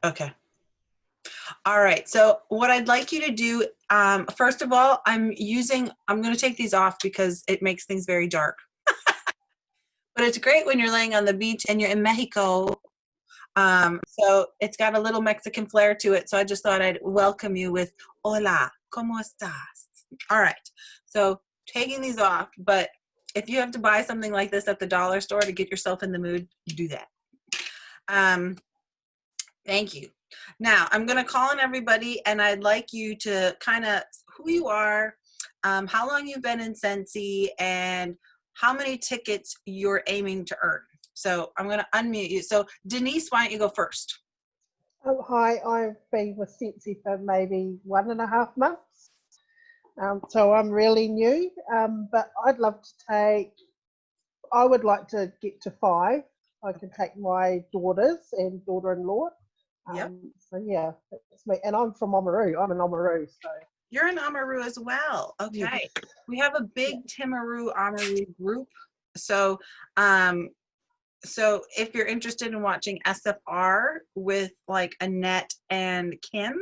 Okay. All right. So what I'd like you to do, first of all, I'm going to take these off because it makes things very dark. But it's great when you're laying on the beach and you're in Mexico. So it's got a little Mexican flair to it. So I just thought I'd welcome you with hola, ¿cómo estás? All right. So taking these off, but if you have to buy something like this at the dollar store to get yourself in the mood, do that. Thank you. Now I'm going to call on everybody and I'd like you to kind of who you are, how long you've been in Scentsy, and how many tickets you're aiming to earn. So I'm going to unmute you. So Denise, why don't you go first? Oh, hi, I've been with Scentsy for maybe 1.5 months. So I'm really new, but I'd love to I would like to get to 5. I can take my daughters and daughter-in-law. Yep. So yeah, that's me. And I'm from Oamaru. I'm an Oamaru. So. You're in Oamaru as well. Okay. Yes. We have a big Timaru Oamaru group. So, so if you're interested in watching SFR with like Annette and Kim,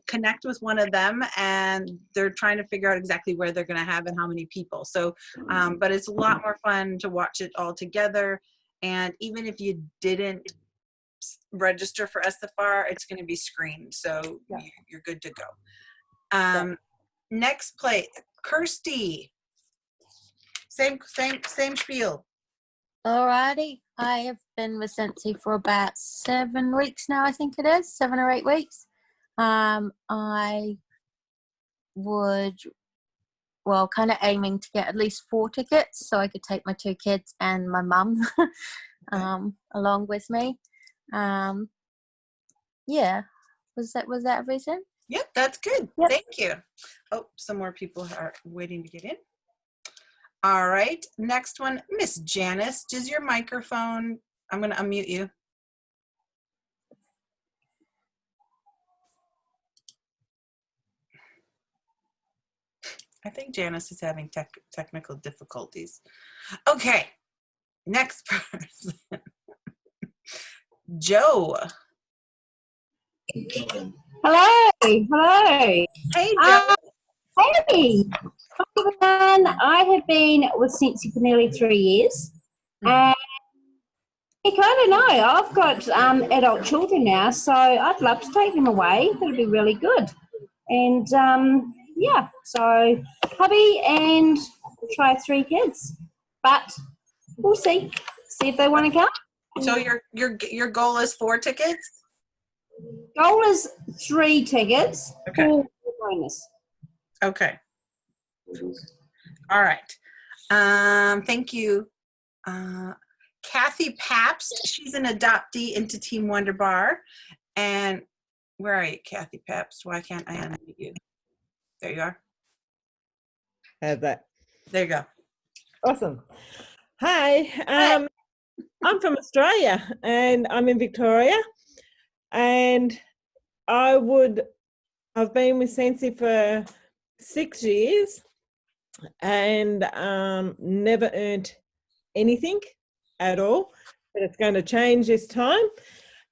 connect with one of them, and they're trying to figure out exactly where they're going to have and how many people. So, but it's a lot more fun to watch it all together. And even if you didn't register for SFR, it's going to be screened. So yeah, you're good to go. Next play, Kirsty. Same spiel. Alrighty, I have been with Scentsy for about 7 weeks now, I think it is, 7 or 8 weeks. I would, well, kind of aiming to get at least 4 tickets so I could take my 2 kids and my mum along with me. Yeah, was that everything? Yep, that's good. Yep. Thank you. Oh, some more people are waiting to get in. All right, next one, Miss Janice, does your microphone, I'm going to unmute you. I think Janice is having technical difficulties. Okay, next person. Joe. Hello. Hey, Joe. Hey. Everyone. I have been with Scentsy for nearly 3 years. And I don't know. I've got adult children now, so I'd love to take them away. That'd be really good. And yeah, so hubby and try 3 kids, but we'll see if they want to come. So your goal is 4 tickets? Goal is 3 tickets. Okay. 4 bonus. Okay. All right. Thank you. Kathy Pabst, she's an adoptee into Team Wonder Bar. And where are you, Kathy Pabst? Why can't I unmute you? There you are. Have that. There you go. Awesome. Hi. I'm from Australia and I'm in Victoria. And I've been with Scentsy for 6 years and never earned anything at all, but it's going to change this time,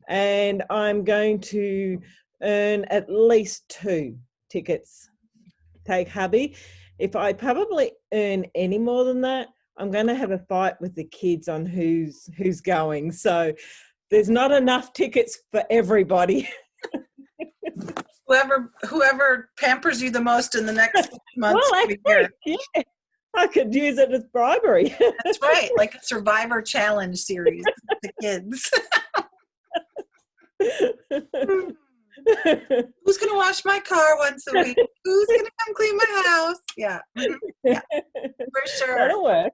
and I'm going to earn at least 2 tickets. Take hubby. If I probably earn any more than that, I'm going to have a fight with the kids on who's going. So there's not enough tickets for everybody. Whoever pampers you the most in the next months. Well, actually, yeah, I could use it as bribery. That's right, like a Survivor Challenge series with the kids. Who's going to wash my car once a week? Who's going to come clean my house? Yeah. Yeah, for sure. That'll work.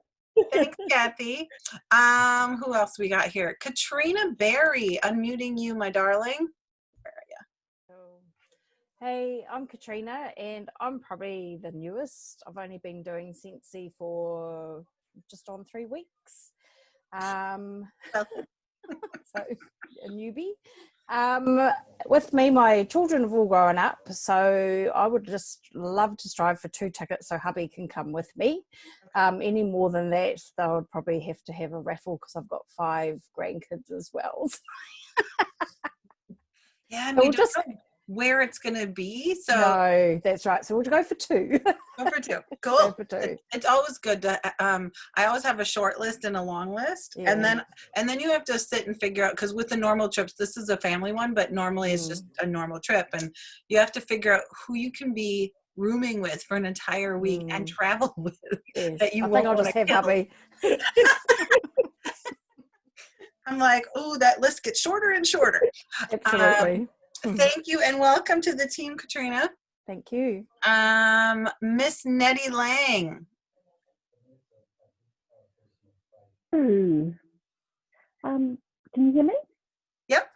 Thanks, Kathy. Who else we got here? Katrina Berry, unmuting you, my darling. Where are you? Hey, I'm Katrina, and I'm probably the newest. I've only been doing Scentsy for just on 3 weeks. So a newbie. With me, my children have all grown up, so I would just love to strive for 2 tickets so hubby can come with me. Any more than that, they would probably have to have a raffle because I've got 5 grandkids as well. Yeah, and So we we'll don't just know where it's going to be. So no, that's right. So we'll go for 2. go for 2. Go Cool. for 2. It's always good to. I always have a short list and a long list, Yeah. and then you have to sit and figure out, because with the normal trips, this is a family one, but normally it's just a normal trip, and you have to figure out who you can be rooming with for an entire week and travel with. Yes. That you I won't think I'll wanna just have kill. hubby. I'm like, oh, that list gets shorter and shorter. Absolutely. Thank you and welcome to the team, Katrina. Thank you. Miss Nettie Lang. Can you hear me? Yep.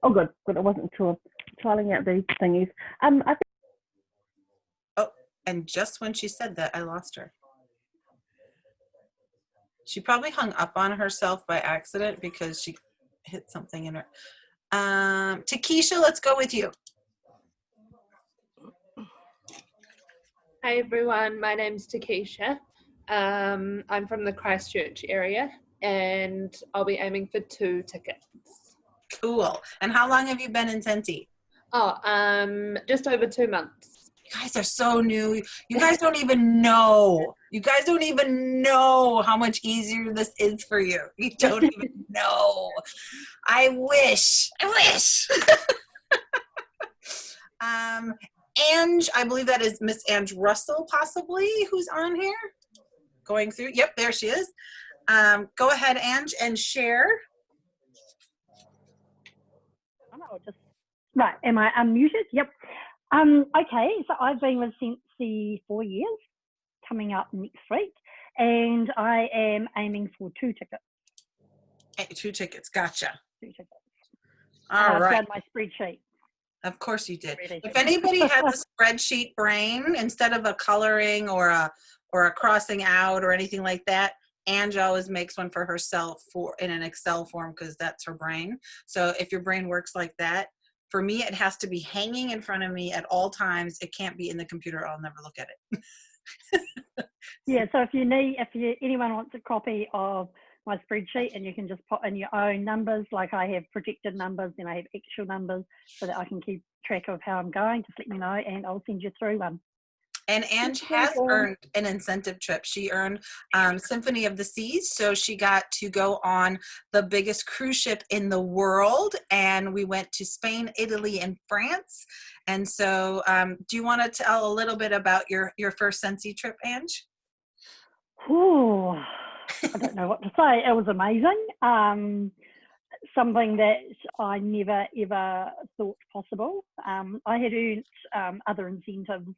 Oh, good. Good. I wasn't sure. Trialing out these thingies. I think Oh, and just when she said that, I lost her. She probably hung up on herself by accident because she hit something in her. Takesha, let's go with you. Hi everyone, my name's Takesha. I'm from the Christchurch area and I'll be aiming for 2 tickets. Cool. And how long have you been in Scentsy? Just over 2 months. You guys are so new. You guys don't even know. You guys don't even know how much easier this is for you. You don't even know. I wish. Ange, I believe that is Miss Ange Russell, possibly, who's on here. Going through. Yep, there she is. Go ahead, Ange, and share. Right, am I unmuted? Yep. Okay, so I've been with Scentsy 4 years, coming up next week, and I am aiming for 2 tickets. 2 tickets, gotcha. 2 tickets. All right. I've done my spreadsheet. Of course you did. Really. If anybody has a spreadsheet brain, instead of a coloring or a crossing out or anything like that, Ange always makes one for herself in an Excel form because that's her brain. So if your brain works like that, for me, it has to be hanging in front of me at all times. It can't be in the computer. I'll never look at it. Yeah, so if anyone wants a copy of my spreadsheet, and you can just put in your own numbers, like I have projected numbers and I have actual numbers so that I can keep track of how I'm going, just let me know and I'll send you through one. And Ange has earned an incentive trip. She earned Symphony of the Seas, so she got to go on the biggest cruise ship in the world, and we went to Spain, Italy, and France. And so do you want to tell a little bit about your first Scentsy trip, Ange? Oh, I don't know what to say. It was amazing. Something that I never ever thought possible. I had earned other incentives,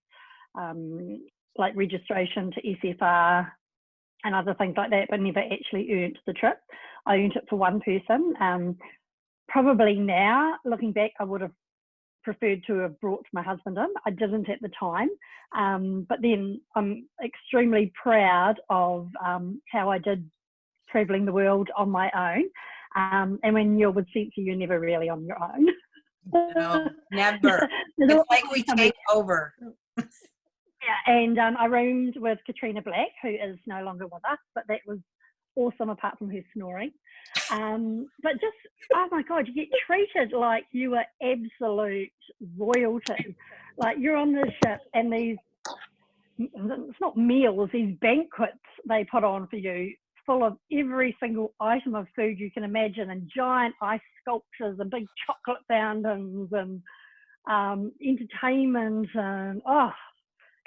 like registration to SFR and other things like that, but never actually earned the trip. I earned it for one person. Probably now, looking back, I would have preferred to have brought my husband in. I didn't at the time, but then I'm extremely proud of how I did traveling the world on my own. And when you're with Scentsy, you're never really on your own. No, never. It's like we take over. Yeah, and I roomed with Katrina Black, who is no longer with us, but that was awesome apart from her snoring. But just, oh my God, you get treated like you are absolute royalty. Like you're on this ship and these, it's not meals, these banquets they put on for you, full of every single item of food you can imagine, and giant ice sculptures and big chocolate fountains and entertainment and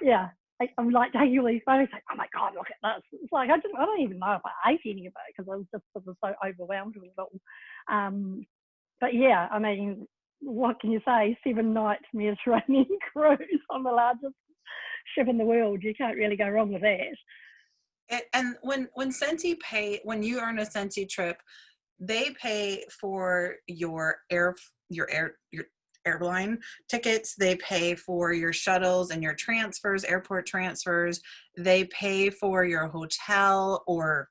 yeah, I'm like taking all these photos, like, oh my God, look at this. It's like I don't even know if I ate any of it because I was just sort of so overwhelmed with it all. But yeah, I mean, what can you say? 7 night Mediterranean cruise on the largest ship in the world. You can't really go wrong with that. And when Scentsy when you earn a Scentsy trip, they pay for your airline tickets. They pay for your shuttles and your transfers, airport transfers. They pay for your hotel or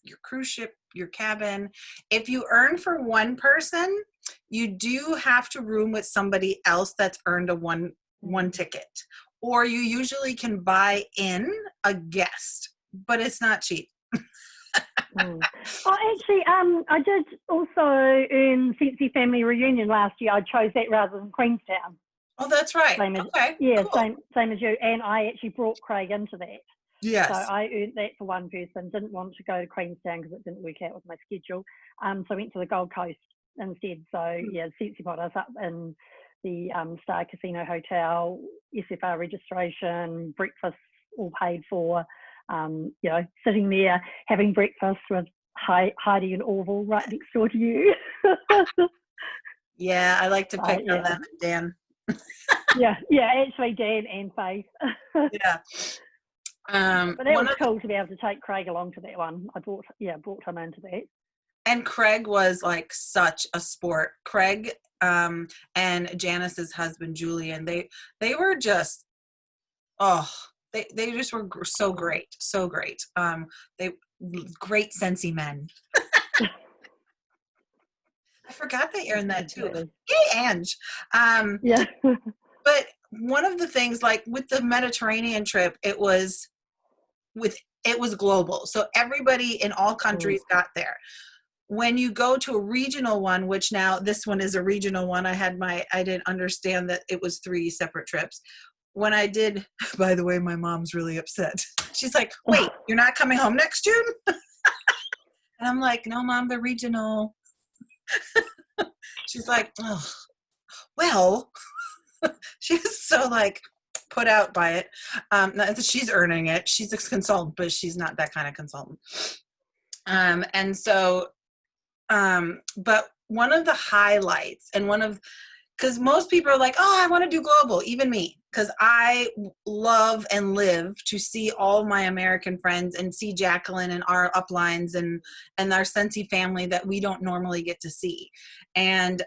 your cruise ship, your cabin. If you earn for one person, you do have to room with somebody else that's earned a one ticket, or you usually can buy in a guest. but it's not cheap. Oh, actually, I did also in Scentsy Family Reunion last year. I chose that rather than Queenstown. Oh, that's right. Same as, Okay. yeah, cool. same as you. And I actually brought Craig into that. Yes. So I earned that for one person. Didn't want to go to Queenstown because it didn't work out with my schedule. So I went to the Gold Coast instead. So yeah, Scentsy put us up in the Star Casino Hotel, SFR registration, breakfast all paid for. You know, sitting there having breakfast with Heidi and Orville right next door to you. Yeah, I like to pick on yeah. them and Dan. yeah, actually Dan and Faith. Yeah. But that was cool to be able to take Craig along to that one. I brought him into that. And Craig was like such a sport. Craig and Janice's husband Julian, they were just they just were so great. They great Scentsy men. I forgot they earned that too. Yay, Ange. Yeah. But one of the things, like with the Mediterranean trip, it was global. So everybody in all countries got there. When you go to a regional one, which now this one is a regional one, I didn't understand that it was 3 separate trips. When I did, by the way, my mom's really upset. She's like, wait, you're not coming home next June? And I'm like, no, Mom, the regional. She's like, oh, well, she was so like put out by it. She's earning it. She's a consultant, but she's not that kind of consultant. And so, but one of the highlights because most people are like, oh, I want to do global, even me, because I love and live to see all my American friends and see Jacqueline and our uplines and our Scentsy family that we don't normally get to see. And,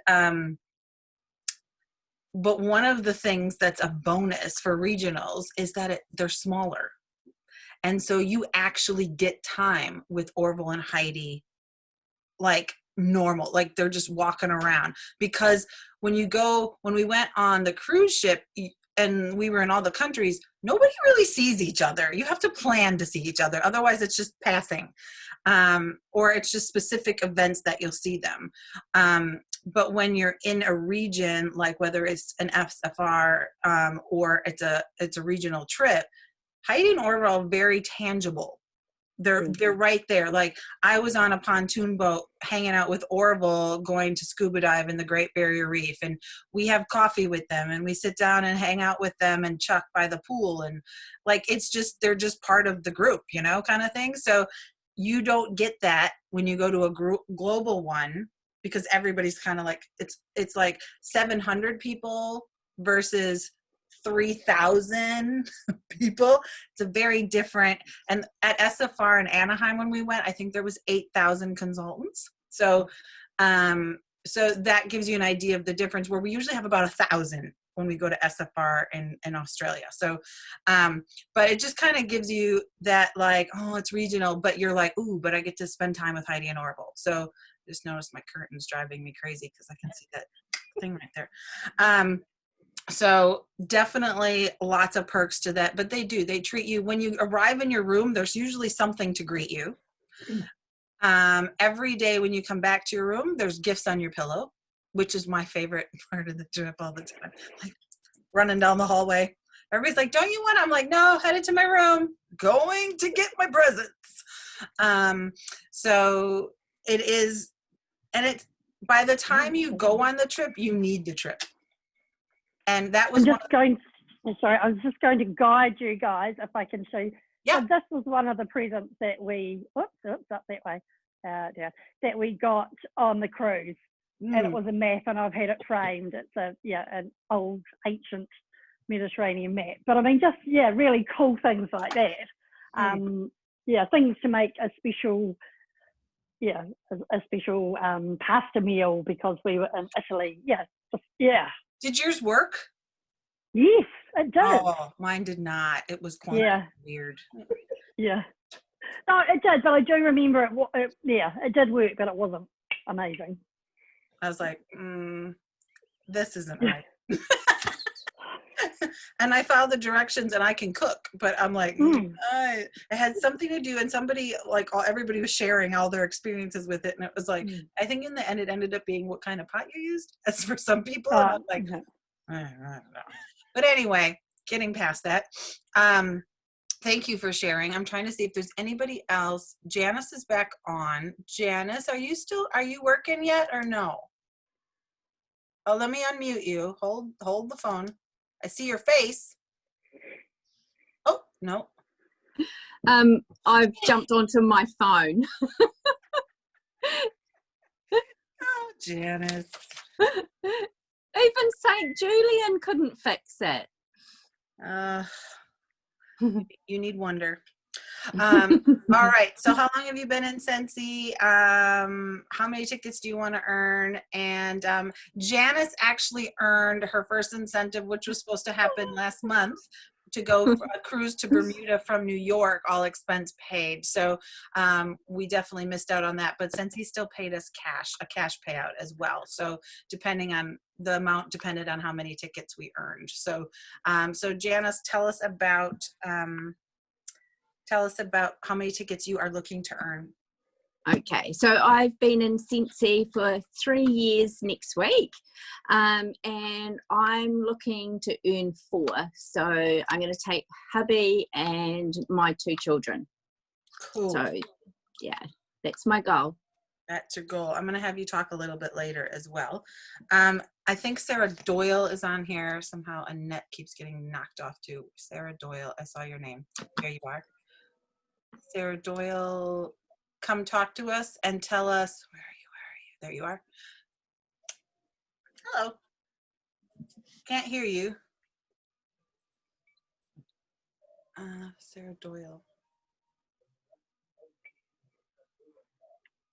but one of the things that's a bonus for regionals is that they're smaller. And so you actually get time with Orville and Heidi, like normal, like they're just walking around. Because when we went on the cruise ship and we were in all the countries, nobody really sees each other. You have to plan to see each other. Otherwise it's just passing. Or it's just specific events that you'll see them. But when you're in a region, like whether it's an SFR or it's a regional trip, Heidi and Orville are very tangible. They're right there. Like I was on a pontoon boat hanging out with Orville going to scuba dive in the Great Barrier Reef, and we have coffee with them and we sit down and hang out with them and Chuck by the pool, and like they're just part of the group, you know, kind of thing. So you don't get that when you go to a global one, because everybody's kind of like it's like 700 people versus 3,000 people. It's a very different. And at SFR in Anaheim when we went, I think there was 8,000 consultants. So so that gives you an idea of the difference, where we usually have about 1,000 when we go to SFR in Australia. So but it just kind of gives you that, like, oh, it's regional, but you're like, ooh, but I get to spend time with Heidi and Orville. So just notice my curtains driving me crazy because I can see that thing right there. So definitely lots of perks to that, but they treat you, when you arrive in your room, there's usually something to greet you. Every day when you come back to your room, there's gifts on your pillow, which is my favorite part of the trip all the time. Like running down the hallway. Everybody's like, don't you want? I'm like, no, headed to my room, going to get my presents. So it is, and it's, by the time you go on the trip, you need the trip. And that was I was just going to guide you guys, if I can show you. Yeah. So this was one of the presents that we, up that way, that we got on the cruise. And it was a map, and I've had it framed. It's an old, ancient Mediterranean map. But I mean, just, really cool things like that. Things to make a special, pasta meal because we were in Italy. Did yours work? Yes, it did. Oh, mine did not. It was quite weird. Yeah. No, it did, but I do remember it. It did work, but it wasn't amazing. I was like, this isn't right. And I follow the directions and I can cook, but I'm like, it had something to do, and somebody like everybody was sharing all their experiences with it, and it was like, I think in the end it ended up being what kind of pot you used as for some people, and I'm like, I don't know. But anyway, getting past that. Thank you for sharing. I'm trying to see if there's anybody else. Janice is back on. Janice, are you working yet or no? Oh, let me unmute you. Hold the phone. I see your face. Oh, no. I've jumped onto my phone. Oh, Janice. Even St. Julian couldn't fix it. You need wonder. All right. So how long have you been in Scentsy? How many tickets do you want to earn? And Janice actually earned her first incentive, which was supposed to happen last month, to go for a cruise to Bermuda from New York, all expense paid. So we definitely missed out on that, but Scentsy still paid us a cash payout as well. So depending on the amount, depended on how many tickets we earned. So so Janice, tell us about how many tickets you are looking to earn. Okay, so I've been in Scentsy for 3 years next week, and I'm looking to earn 4. So I'm going to take hubby and my 2 children. Cool. So yeah, that's my goal. That's your goal. I'm going to have you talk a little bit later as well. I think Sarah Doyle is on here. Somehow Annette keeps getting knocked off too. Sarah Doyle, I saw your name. There you are. Sarah Doyle, come talk to us and tell us, where are you? There you are. Hello. Can't hear you. Sarah Doyle.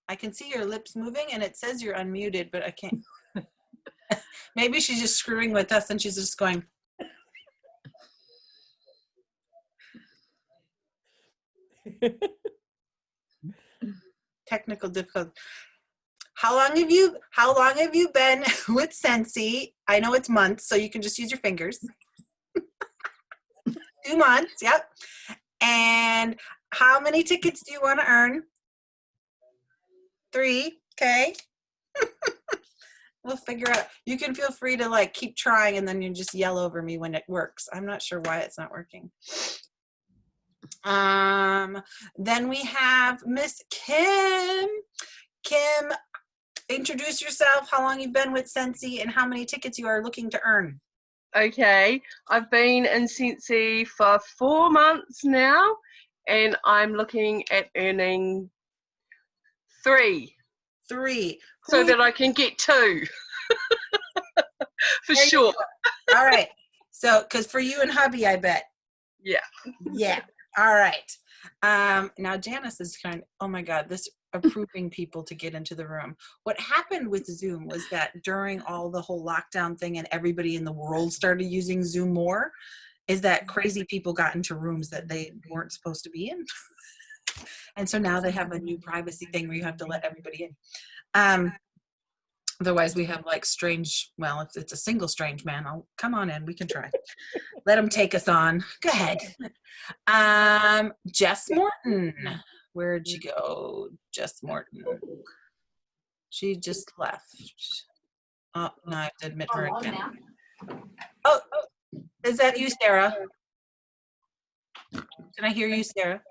I can see your lips moving and it says you're unmuted, but I can't. Maybe she's just screwing with us and she's just going. Technical difficulty. How long have you been with Scentsy? I know it's months, so you can just use your fingers. 2 months, yep. And how many tickets do you want to earn? 3, okay. We'll figure out. You can feel free to like keep trying and then you just yell over me when it works. I'm not sure why it's not working. Then we have Miss Kim. Kim, introduce yourself, how long you've been with Scentsy, and how many tickets you are looking to earn. Okay, I've been in Scentsy for 4 months now, and I'm looking at earning 3. 3. So that I can get 2. For sure. All right. So, because for you and hubby, I bet. Yeah. Yeah. All right. Now Janice is kind of, oh my God, this approving people to get into the room. What happened with Zoom was that during all the whole lockdown thing and everybody in the world started using Zoom more, is that crazy people got into rooms that they weren't supposed to be in. And so now they have a new privacy thing where you have to let everybody in. Otherwise we have like strange, well, if it's a single strange man, I'll come on in, we can try. Let him take us on. Go ahead. Jess Morton. Where'd she go? Jess Morton. She just left. Oh, no, I have to admit her again. Oh, is that you, Sarah? Can I hear you, Sarah?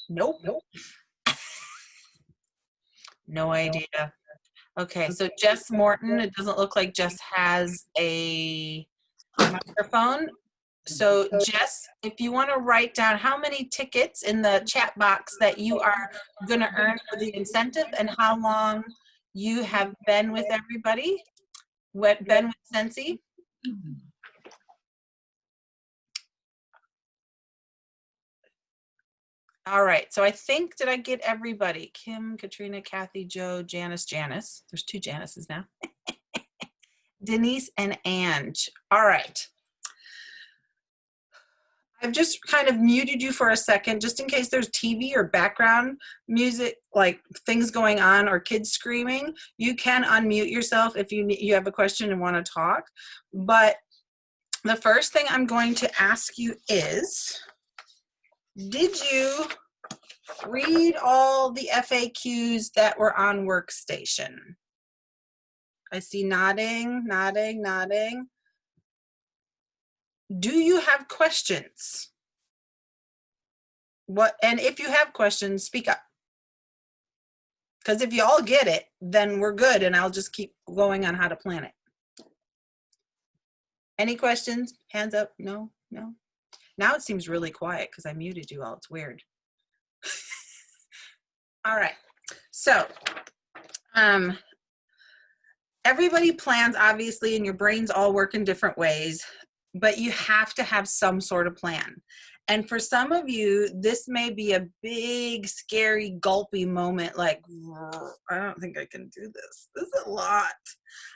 Nope. No idea. Okay, so Jess Morton, it doesn't look like Jess has a microphone. So Jess, if you want to write down how many tickets in the chat box that you are going to earn for the incentive and how long you have been with everybody, been with Scentsy. All right, so I think, did I get everybody? Kim, Katrina, Kathy, Joe, Janice. There's 2 Janices now. Denise and Ange. All right. I've just kind of muted you for a second, just in case there's TV or background music, like things going on or kids screaming. You can unmute yourself if you have a question and want to talk. But the first thing I'm going to ask you is, did you read all the FAQs that were on Workstation? I see nodding, nodding, nodding. Do you have questions? And if you have questions, speak up. Because if you all get it, then we're good, and I'll just keep going on how to plan it. Any questions? Hands up? No? No? Now it seems really quiet because I muted you all. It's weird. All right. So, everybody plans, obviously, and your brains all work in different ways, but you have to have some sort of plan. And for some of you, this may be a big, scary, gulpy moment, like, I don't think I can do this. This is a lot.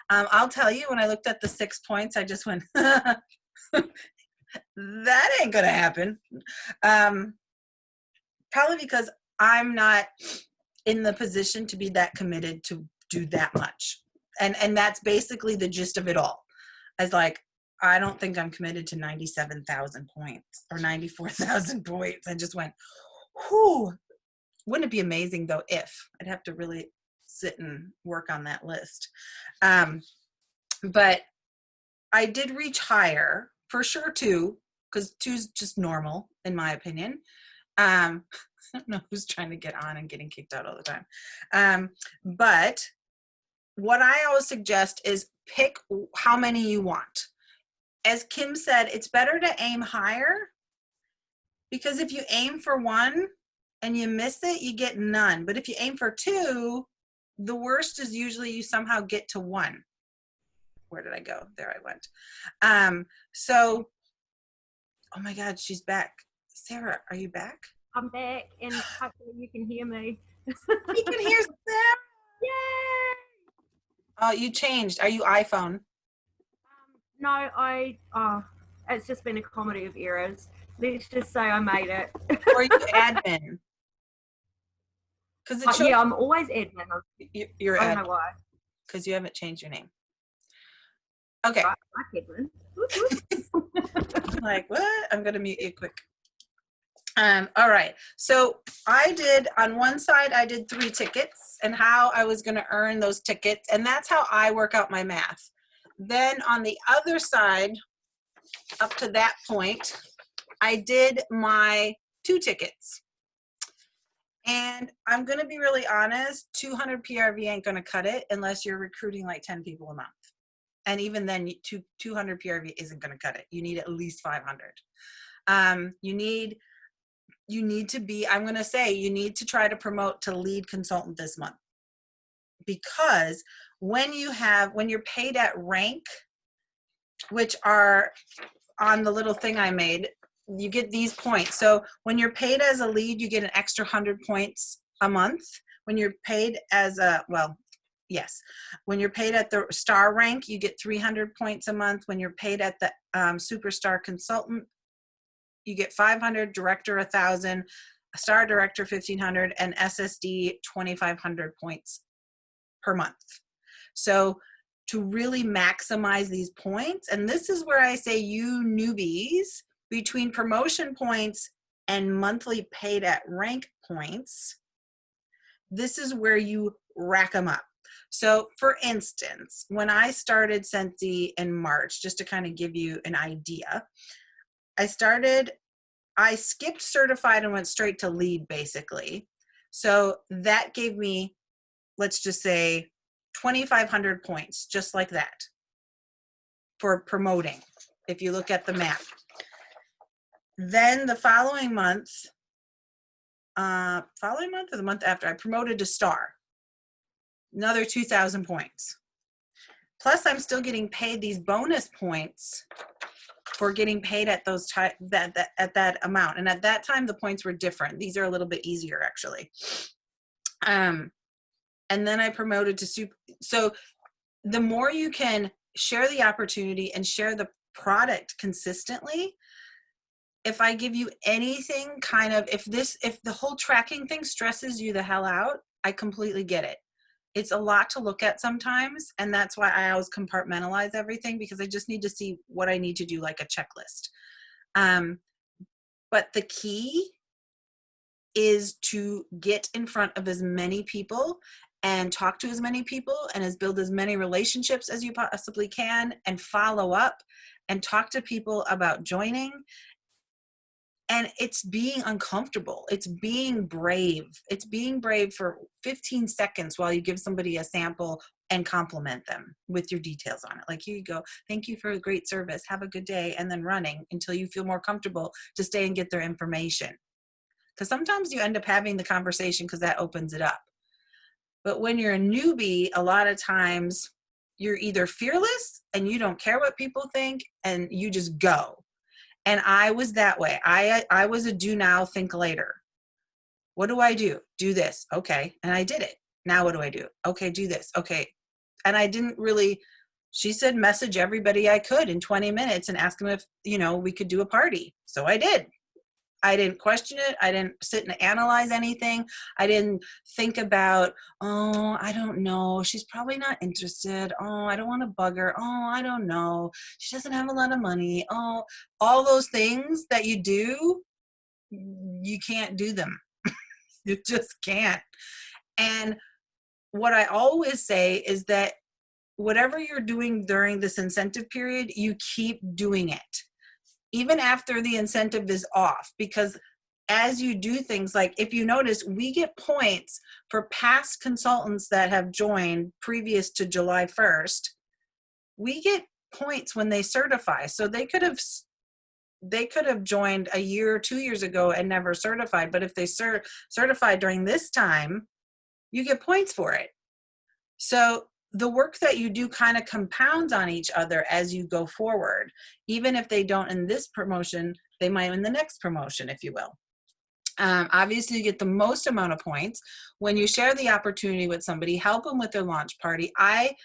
I'll tell you, when I looked at the 6 points, I just went, that ain't gonna happen. Probably because I'm not in the position to be that committed to do that much. And that's basically the gist of it all. As like, I don't think I'm committed to 97,000 points or 94,000 points. I just went, whew. Wouldn't it be amazing though if I'd have to really sit and work on that list. But I did reach higher for sure 2, because 2's just normal in my opinion. I don't know who's trying to get on and getting kicked out all the time. But what I always suggest is pick how many you want. As Kim said, it's better to aim higher, because if you aim for 1 and you miss it, you get none. But if you aim for 2, the worst is usually you somehow get to 1. Where did I go? There I went. So, oh my God, she's back. Sarah, are you back? I'm back, and hopefully you can hear me. You can hear Sarah. Yay! Oh, you changed. Are you iPhone? No, it's just been a comedy of errors. Let's just say I made it. Or you admin? Because yeah, I'm always admin. You're I admin. don't know why. Because you haven't changed your name. Okay. Admin. Like, what? I'm going to mute you quick. All right. So I did, on one side, I did 3 tickets and how I was going to earn those tickets. And that's how I work out my math. Then on the other side, up to that point, I did my 2 tickets. And I'm going to be really honest, 200 PRV ain't going to cut it unless you're recruiting like 10 people a month. And even then, 200 PRV isn't going to cut it. You need at least 500. You need to be, I'm going to say, you need to try to promote to lead consultant this month. Because when you're paid at rank, which are on the little thing I made, you get these points. So when you're paid as a lead, you get an extra 100 points a month. When you're paid as a, when you're paid at the star rank, you get 300 points a month. When you're paid at the superstar consultant, you get 500, director 1,000, star director 1,500, and SSD 2,500 points per month. So to really maximize these points, and this is where I say you newbies, between promotion points and monthly paid at rank points, this is where you rack them up. So for instance, when I started Scentsy in March, just to kind of give you an idea, I skipped certified and went straight to lead basically. So that gave me, let's just say 2,500 points, just like that, for promoting, if you look at the map. Then the following month or the month after, I promoted to star, another 2,000 points. Plus I'm still getting paid these bonus points for getting paid at those at that amount. And at that time, the points were different. These are a little bit easier actually. And then I promoted to super. So the more you can share the opportunity and share the product consistently, if I give you anything kind of, if the whole tracking thing stresses you the hell out, I completely get it. It's a lot to look at sometimes, and that's why I always compartmentalize everything, because I just need to see what I need to do, like a checklist. But the key is to get in front of as many people and talk to as many people and build as many relationships as you possibly can, and follow up and talk to people about joining. And it's being uncomfortable. It's being brave. It's being brave for 15 seconds while you give somebody a sample and compliment them with your details on it. Like, here you go. Thank you for a great service. Have a good day. And then running until you feel more comfortable to stay and get their information. Because sometimes you end up having the conversation because that opens it up. But when you're a newbie, a lot of times you're either fearless and you don't care what people think and you just go. And I was that way. I was a do now, think later. What do I do? Do this. Okay. And I did it. Now what do I do? Okay, do this. Okay. And I didn't really, she said, message everybody I could in 20 minutes and ask them if, we could do a party. So I did. I didn't question it. I didn't sit and analyze anything. I didn't think about, oh, I don't know. She's probably not interested. Oh, I don't want to bug her. Oh, I don't know. She doesn't have a lot of money. Oh, all those things that you do, you can't do them. You just can't. And what I always say is that whatever you're doing during this incentive period, you keep doing it. Even after the incentive is off, because as you do things, like if you notice, we get points for past consultants that have joined previous to July 1st. We get points when they certify. So they could have joined a year or 2 years ago and never certified. But if they certified during this time, you get points for it. So the work that you do kind of compounds on each other as you go forward. Even if they don't in this promotion, they might in the next promotion, if you will. Obviously, you get the most amount of points when you share the opportunity with somebody, help them with their launch party. I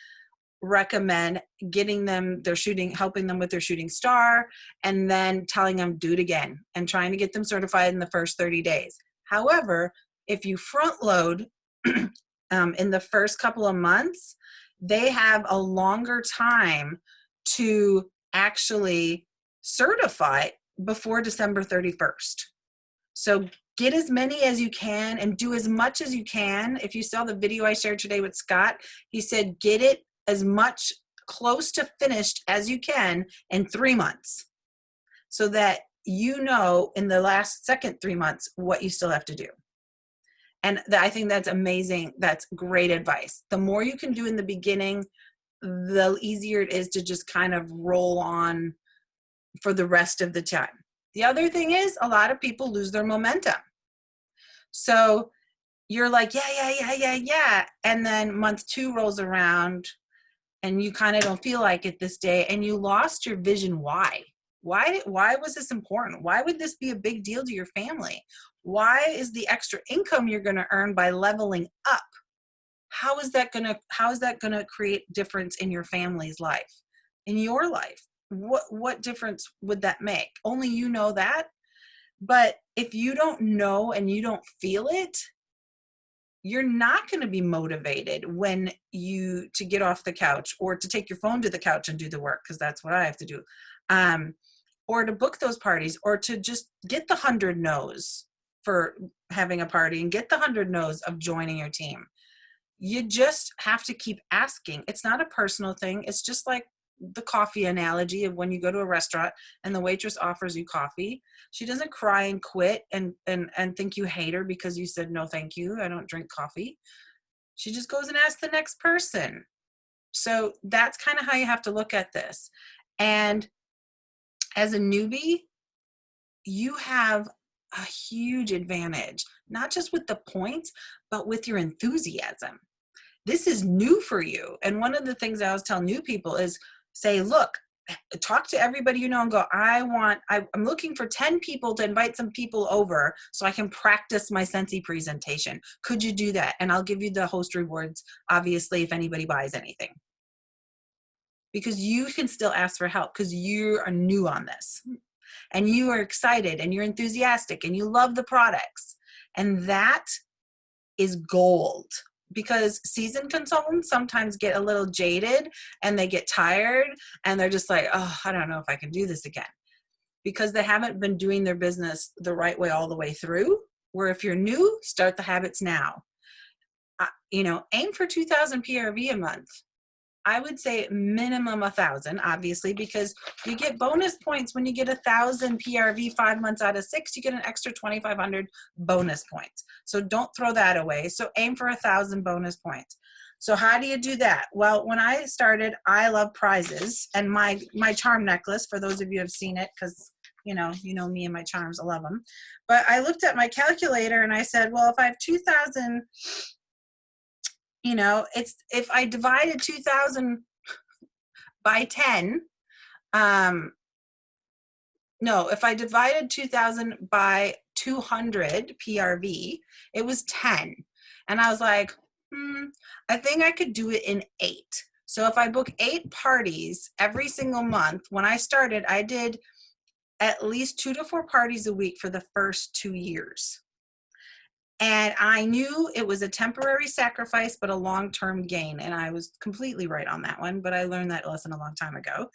recommend helping them with their shooting star, and then telling them do it again and trying to get them certified in the first 30 days. However, if you front load in the first couple of months, they have a longer time to actually certify before December 31st. So get as many as you can and do as much as you can. If you saw the video I shared today with Scott, he said get it as much close to finished as you can in 3 months, so that in the second 3 months what you still have to do. And I think that's amazing. That's great advice. The more you can do in the beginning, the easier it is to just kind of roll on for the rest of the time. The other thing is, a lot of people lose their momentum. So you're like, yeah. And then month 2 rolls around and you kind of don't feel like it this day, and you lost your vision. Why was this important? Why would this be a big deal to your family? Why is the extra income you're going to earn by leveling up? How is that going to create difference in your family's life, in your life? What difference would that make? Only you know that. But if you don't know and you don't feel it, you're not going to be motivated to get off the couch, or to take your phone to the couch and do the work, because that's what I have to do. Or to book those parties, or to just get the 100 no's for having a party and get the 100 no's of joining your team. You just have to keep asking. It's not a personal thing. It's just like the coffee analogy of when you go to a restaurant and the waitress offers you coffee. She doesn't cry and quit and think you hate her because you said, no, thank you, I don't drink coffee. She just goes and asks the next person. So that's kind of how you have to look at this. And as a newbie, you have a huge advantage, not just with the points, but with your enthusiasm. This is new for you. And one of the things I always tell new people is say, look, talk to everybody you know and go, I'm looking for 10 people to invite some people over so I can practice my Scentsy presentation. Could you do that? And I'll give you the host rewards, obviously, if anybody buys anything. Because you can still ask for help because you are new on this. and you are excited and you're enthusiastic and you love the products. And that is gold, because seasoned consultants sometimes get a little jaded and they get tired and they're just like, oh, I don't know if I can do this again, because they haven't been doing their business the right way all the way through. Where if you're new, start the habits now. Aim for 2,000 PRV a month. I would say minimum 1,000, obviously, because you get bonus points when you get 1,000 PRV 5 months out of 6. You get an extra 2,500 bonus points. So don't throw that away. So aim for 1,000 bonus points. So how do you do that? Well, when I started, I love prizes, and my charm necklace, for those of you who have seen it, because you know me and my charms, I love them. But I looked at my calculator and I said, well, if I have 2,000, it's, if I divided 2,000 by 10, if I divided 2,000 by 200 PRV, it was 10. And I was like, I think I could do it in 8. So if I book 8 parties every single month, when I started, I did at least 2 to 4 parties a week for the first 2 years. And I knew it was a temporary sacrifice, but a long-term gain. And I was completely right on that one, but I learned that lesson a long time ago.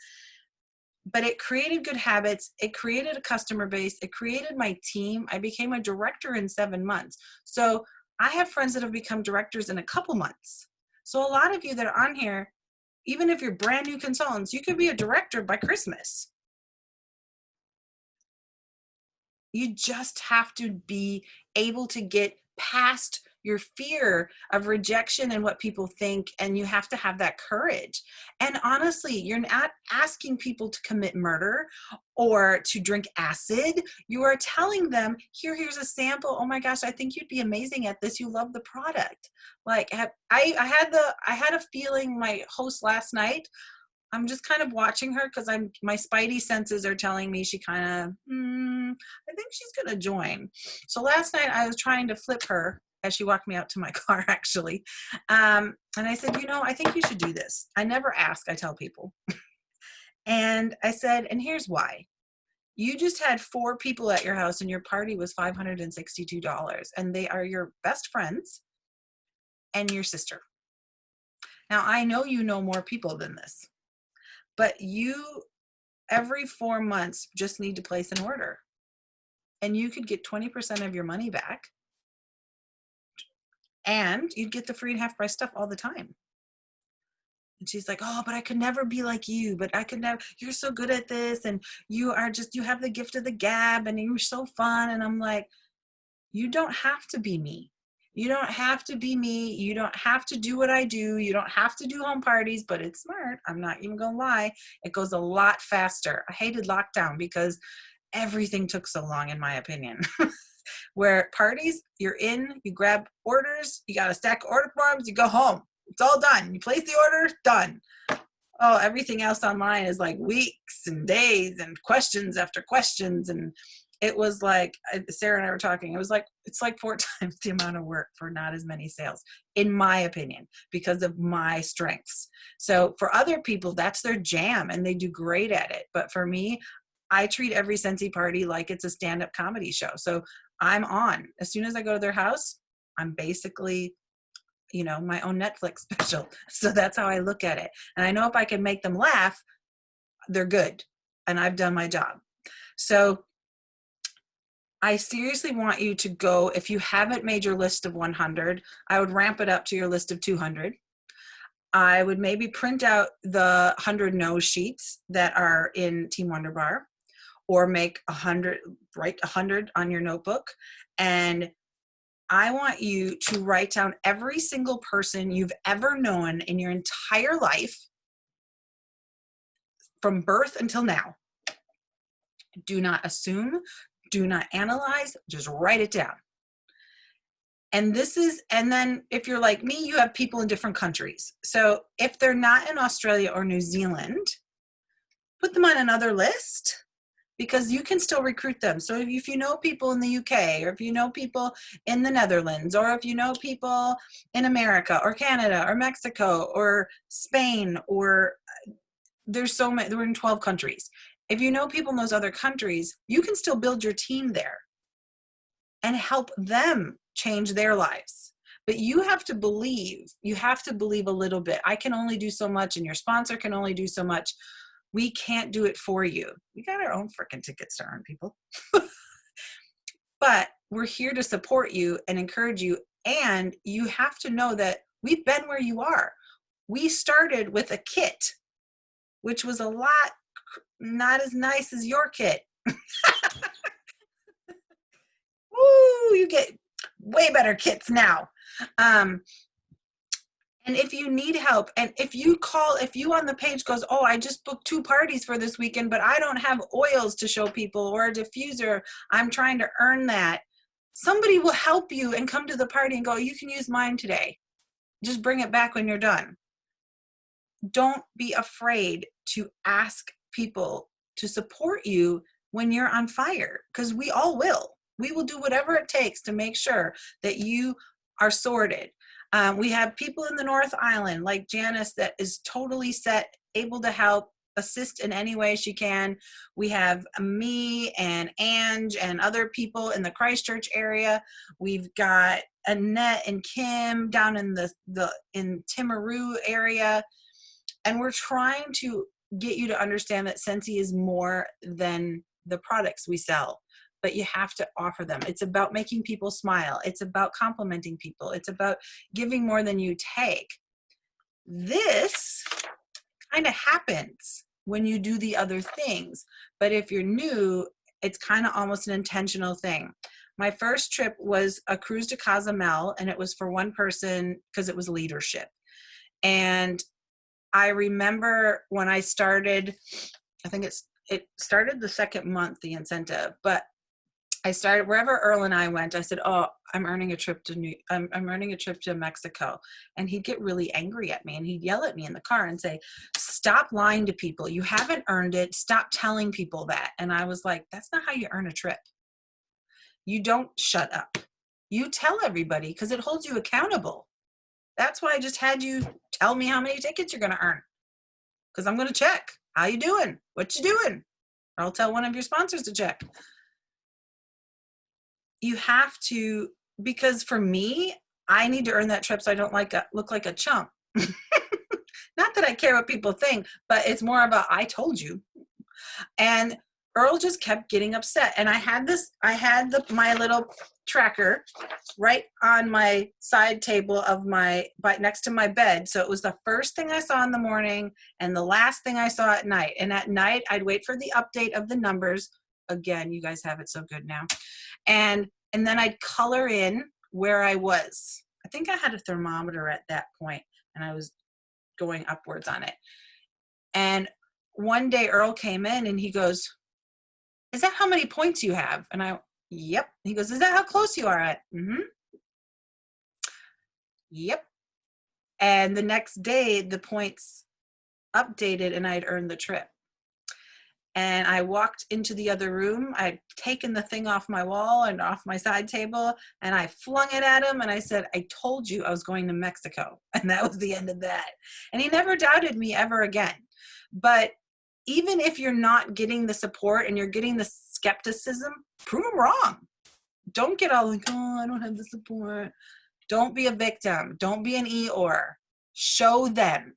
But it created good habits. It created a customer base. It created my team. I became a director in 7 months. So I have friends that have become directors in a couple months. So a lot of you that are on here, even if you're brand new consultants, you could be a director by Christmas. You just have to be able to get past your fear of rejection and what people think, and you have to have that courage. And honestly, you're not asking people to commit murder or to drink acid. You are telling them, here's a sample. Oh my gosh, I think you'd be amazing at this. You love the product. Like I had a feeling, my host last night, I'm just kind of watching her because my spidey senses are telling me she kind of, I think she's going to join. So last night I was trying to flip her as she walked me out to my car, actually. And I said, I think you should do this. I never ask, I tell people. And I said, and here's why. You just had 4 people at your house and your party was $562, and they are your best friends and your sister. Now, I know you know more people than this, but you, every 4 months, just need to place an order. And you could get 20% of your money back. And you'd get the free and half price stuff all the time. And she's like, oh, but I could never be like you. But I could never, you're so good at this. And you have the gift of the gab and you're so fun. And I'm like, you don't have to be me. You don't have to be me. You don't have to do what I do. You don't have to do home parties, but it's smart. I'm not even going to lie. It goes a lot faster. I hated lockdown because everything took so long, in my opinion. Where parties, you're in, you grab orders, you got a stack of order forms, you go home. It's all done. You place the order, done. Oh, everything else online is like weeks and days and questions after questions. And it was like, Sarah and I were talking, it's like 4 times the amount of work for not as many sales, in my opinion, because of my strengths. So for other people, that's their jam and they do great at it. But for me, I treat every Scentsy party like it's a stand-up comedy show. So I'm on. As soon as I go to their house, I'm basically, my own Netflix special. So that's how I look at it. And I know if I can make them laugh, they're good. And I've done my job. So I seriously want you to go, if you haven't made your list of 100, I would ramp it up to your list of 200. I would maybe print out the 100 no sheets that are in Team Wonder Bar, or make 100, write 100 on your notebook. And I want you to write down every single person you've ever known in your entire life, from birth until now. Do not assume, do not analyze, just write it down. And then if you're like me, you have people in different countries. So if they're not in Australia or New Zealand, put them on another list, because you can still recruit them. So if you know people in the UK, or if you know people in the Netherlands, or if you know people in America or Canada or Mexico or Spain, or there's so many, we're in 12 countries. If you know people in those other countries, you can still build your team there and help them change their lives. But you have to believe a little bit. I can only do so much and your sponsor can only do so much. We can't do it for you. We got our own freaking tickets to earn, people. But we're here to support you and encourage you. And you have to know that we've been where you are. We started with a kit, which was a lot not as nice as your kit. Woo, you get way better kits now. And if you need help, and if you on the page goes, oh, I just booked 2 parties for this weekend, but I don't have oils to show people or a diffuser, I'm trying to earn that. Somebody will help you and come to the party and go, you can use mine today. Just bring it back when you're done. Don't be afraid to ask people to support you when you're on fire, because we all will. We will do whatever it takes to make sure that you are sorted. We have people in the North Island, like Janice, that is totally set, able to help, assist in any way she can. We have me and Ange and other people in the Christchurch area. We've got Annette and Kim down in in Timaru area. And we're trying to get you to understand that Scentsy is more than the products we sell, but you have to offer them. It's about making people smile. It's about complimenting people. It's about giving more than you take. This kind of happens when you do the other things, but if you're new, it's kind of almost an intentional thing. My first trip was a cruise to Cozumel, and it was for one person because it was leadership. And I remember when I started, I think it started the second month, the incentive, but I started wherever Earl and I went. I said, "Oh, I'm earning a trip to Mexico," and he'd get really angry at me, and he'd yell at me in the car and say, "Stop lying to people. You haven't earned it. Stop telling people that." And I was like, "That's not how you earn a trip. You don't shut up. You tell everybody because it holds you accountable. That's why I just had you tell me how many tickets you're going to earn, because I'm going to check. How you doing? What you doing? Or I'll tell one of your sponsors to check." You have to, because for me, I need to earn that trip so I don't look like a chump. Not that I care what people think, but it's more about I told you. And Earl just kept getting upset. And I had my little tracker right on my side table of next to my bed. So it was the first thing I saw in the morning and the last thing I saw at night. And at night, I'd wait for the update of the numbers. Again, you guys have it so good now. And then I'd color in where I was. I think I had a thermometer at that point, and I was going upwards on it. And one day Earl came in and he goes, "Is that how many points you have?" And I, "Yep." He goes, "Is that how close you are at?" "Mm-hmm." "Yep." And the next day the points updated and I'd earned the trip. And I walked into the other room. I'd taken the thing off my wall and off my side table, and I flung it at him, and I said, "I told you I was going to Mexico." And that was the end of that. And he never doubted me ever again. But even if you're not getting the support and you're getting the skepticism, prove them wrong. Don't get all like, "Oh, I don't have the support." Don't be a victim. Don't be an Eeyore. Show them.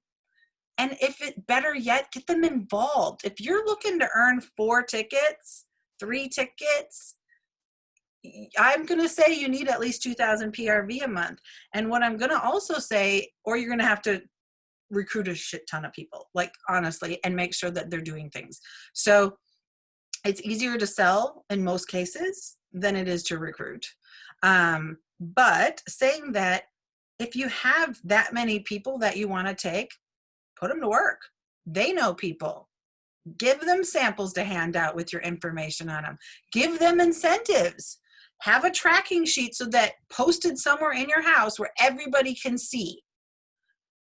And if it, better yet, get them involved. If you're looking to earn 4 tickets, 3 tickets, I'm going to say you need at least 2,000 PRV a month. And what I'm going to also say, or you're going to have to recruit a shit ton of people, like honestly, and make sure that they're doing things. So it's easier to sell in most cases than it is to recruit. But saying that, if you have that many people that you want to take, put them to work. They know people. Give them samples to hand out with your information on them. Give them incentives. Have a tracking sheet so that posted somewhere in your house where everybody can see.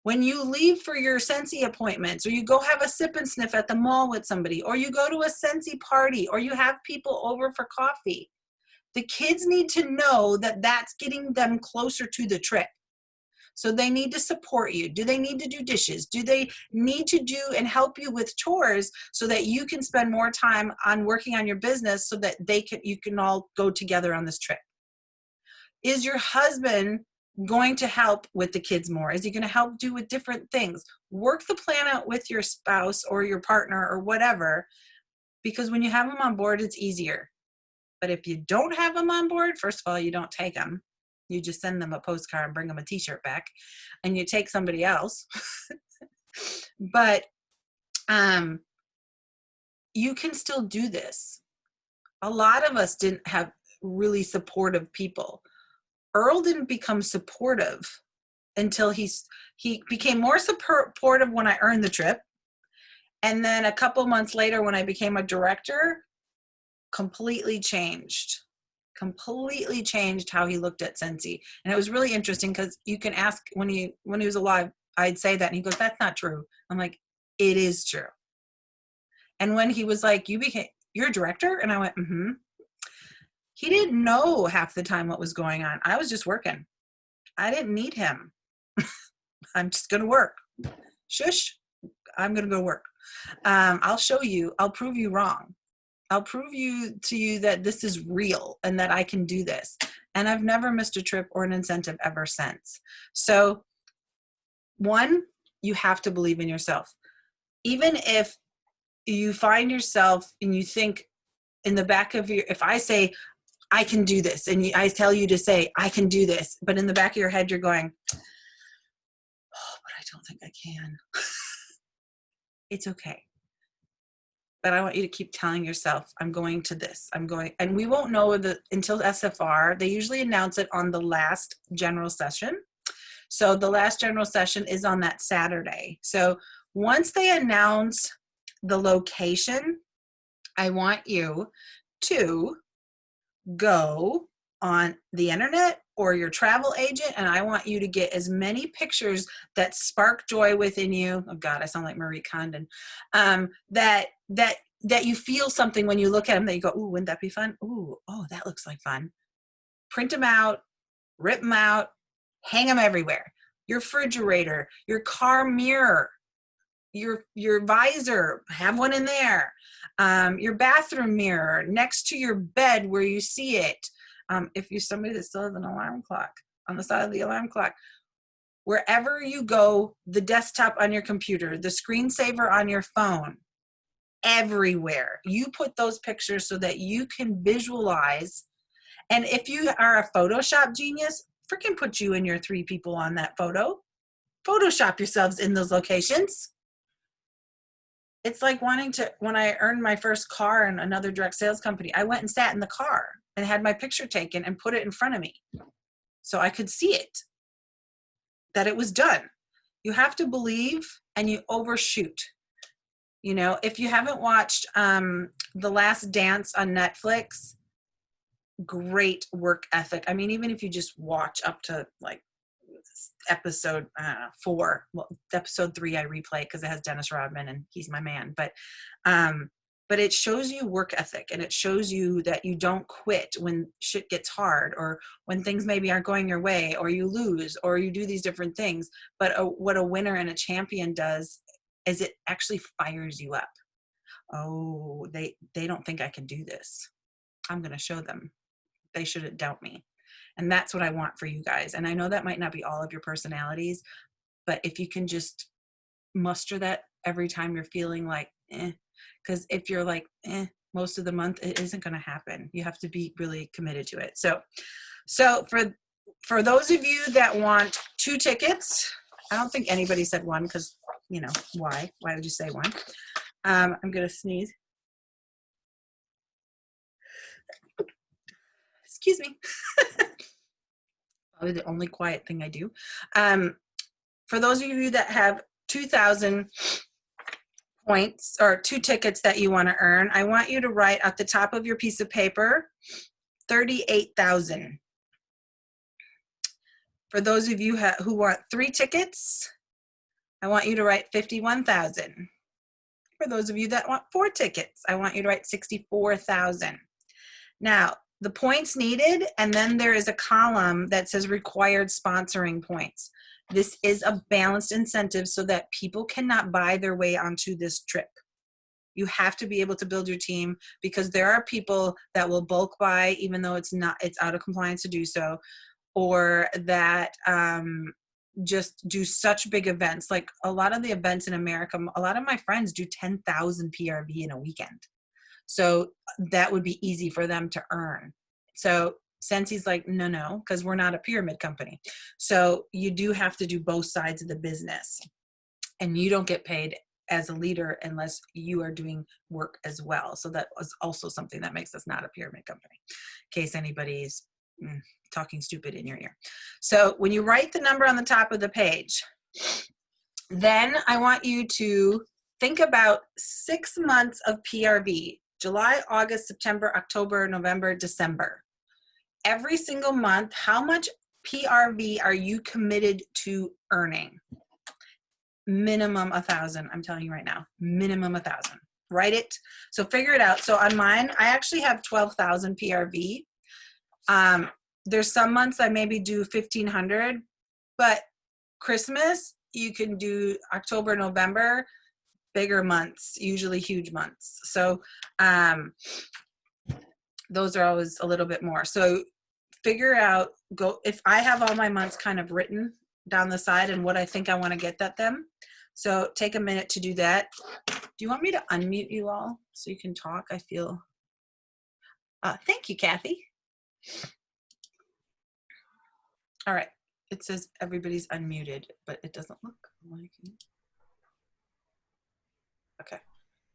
When you leave for your Scentsy appointments, or you go have a sip and sniff at the mall with somebody, or you go to a Scentsy party, or you have people over for coffee, the kids need to know that that's getting them closer to the trip. So they need to support you. Do they need to do dishes? Do they need to do and help you with chores so that you can spend more time on working on your business so that you can all go together on this trip? Is your husband going to help with the kids more? Is he going to help do with different things? Work the plan out with your spouse or your partner or whatever, because when you have them on board, it's easier. But if you don't have them on board, first of all, you don't take them. You just send them a postcard and bring them a t-shirt back, and you take somebody else. But you can still do this. A lot of us didn't have really supportive people. Earl didn't become supportive until he became more supportive when I earned the trip. And then a couple months later, when I became a director, completely changed how he looked at Scentsy. And it was really interesting because you can ask when he was alive, I'd say that and he goes, "That's not true." I'm like, "It is true." And when he was like, "You're a director?" And I went, "Mm-hmm." He didn't know half the time what was going on. I was just working. I didn't need him. I'm just going to work. Shush. I'm going to go work. I'll show you. I'll prove you wrong. I'll prove to you that this is real and that I can do this. And I've never missed a trip or an incentive ever since. So, one, you have to believe in yourself. Even if you find yourself and you think in the back of if I say, "I can do this," and I tell you to say, "I can do this," but in the back of your head, you're going, "Oh, but I don't think I can." It's okay. But I want you to keep telling yourself, "I'm going to this. I'm going," and we won't know until SFR. They usually announce it on the last general session. So the last general session is on that Saturday. So once they announce the location, I want you to go on the internet or your travel agent, and I want you to get as many pictures that spark joy within you. Oh God, I sound like Marie Condon. That you feel something when you look at them that you go, "Ooh, wouldn't that be fun? Ooh, oh, that looks like fun." Print them out, rip them out, hang them everywhere. Your refrigerator, your car mirror, your visor, have one in there. Your bathroom mirror next to your bed where you see it. If you're somebody that still has an alarm clock on the side of the alarm clock, wherever you go, the desktop on your computer, the screensaver on your phone, everywhere. You put those pictures so that you can visualize. And if you are a Photoshop genius, freaking put you and your 3 people on that photo. Photoshop yourselves in those locations. It's like when I earned my first car in another direct sales company, I went and sat in the car and had my picture taken and put it in front of me so I could see it, that it was done. You have to believe and you overshoot. You know, if you haven't watched The Last Dance on Netflix, great work ethic. I mean, even if you just watch up to like episode 4, well, episode 3 I replay because it has Dennis Rodman and he's my man, but it shows you work ethic, and it shows you that you don't quit when shit gets hard or when things maybe aren't going your way or you lose or you do these different things. But what a winner and a champion does is it actually fires you up. Oh, they don't think I can do this. I'm going to show them. They shouldn't doubt me. And that's what I want for you guys. And I know that might not be all of your personalities, but if you can just muster that every time you're feeling like, because if you're like, most of the month, it isn't going to happen. You have to be really committed to it. So for those of you that want 2 tickets, I don't think anybody said 1 because, you know, why would you say 1? I'm going to sneeze. Excuse me. Probably the only quiet thing I do. For those of you that have 2,000 points or 2 tickets that you want to earn, I want you to write at the top of your piece of paper 38,000. For those of you who want 3 tickets, I want you to write 51,000. For those of you that want 4 tickets, I want you to write 64,000. Now, the points needed, and then there is a column that says required sponsoring points. This is a balanced incentive so that people cannot buy their way onto this trip. You have to be able to build your team, because there are people that will bulk buy even though it's out of compliance to do so, or that just do such big events. Like a lot of the events in America, a lot of my friends do 10,000 PRV in a weekend. So that would be easy for them to earn. So Scentsy's like, no, because we're not a pyramid company. So you do have to do both sides of the business, and you don't get paid as a leader unless you are doing work as well. So that was also something that makes us not a pyramid company, in case anybody's talking stupid in your ear. So when you write the number on the top of the page, then I want you to think about 6 months of PRV: July, August, September, October, November, December. Every single month, how much PRV are you committed to earning? Minimum 1,000. I'm telling you right now, minimum 1,000. Write it. So figure it out. So on mine, I actually have 12,000 PRV. There's some months I maybe do 1,500, but Christmas, you can do October, November, bigger months, usually huge months. So those are always a little bit more. So figure out, if I have all my months kind of written down the side and what I think I want to get at them. So take a minute to do that. Do you want me to unmute you all so you can talk? I feel, thank you, Kathy. All right, it says everybody's unmuted, but it doesn't look like it. Okay,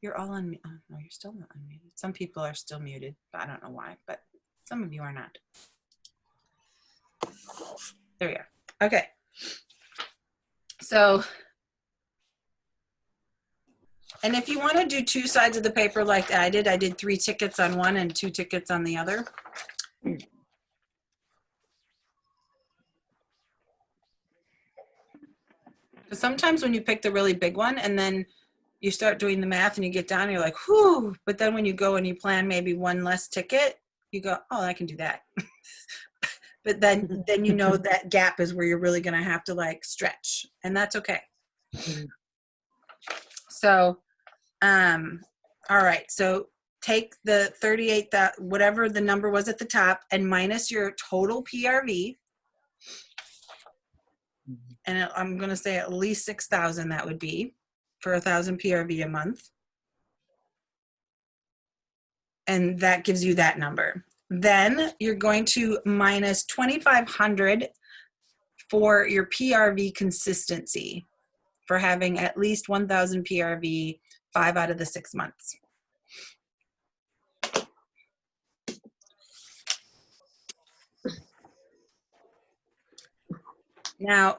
you're all unmuted. Oh, no, you're still not unmuted. Some people are still muted, but I don't know why, but some of you are not. There we are. Okay. So, and if you want to do 2 sides of the paper like I did 3 tickets on one and 2 tickets on the other. Sometimes when you pick the really big one and then you start doing the math and you get down and you're like, whew, but then when you go and you plan maybe 1 less ticket, you go, oh, I can do that. But then you know that gap is where you're really going to have to like stretch, and that's okay. So, all right. So take the 38, whatever the number was at the top, and minus your total PRV. And I'm going to say at least 6,000 that would be for 1,000 PRV a month. And that gives you that number. Then you're going to minus 2,500 for your PRV consistency, for having at least 1,000 PRV 5 out of the 6 months. Now,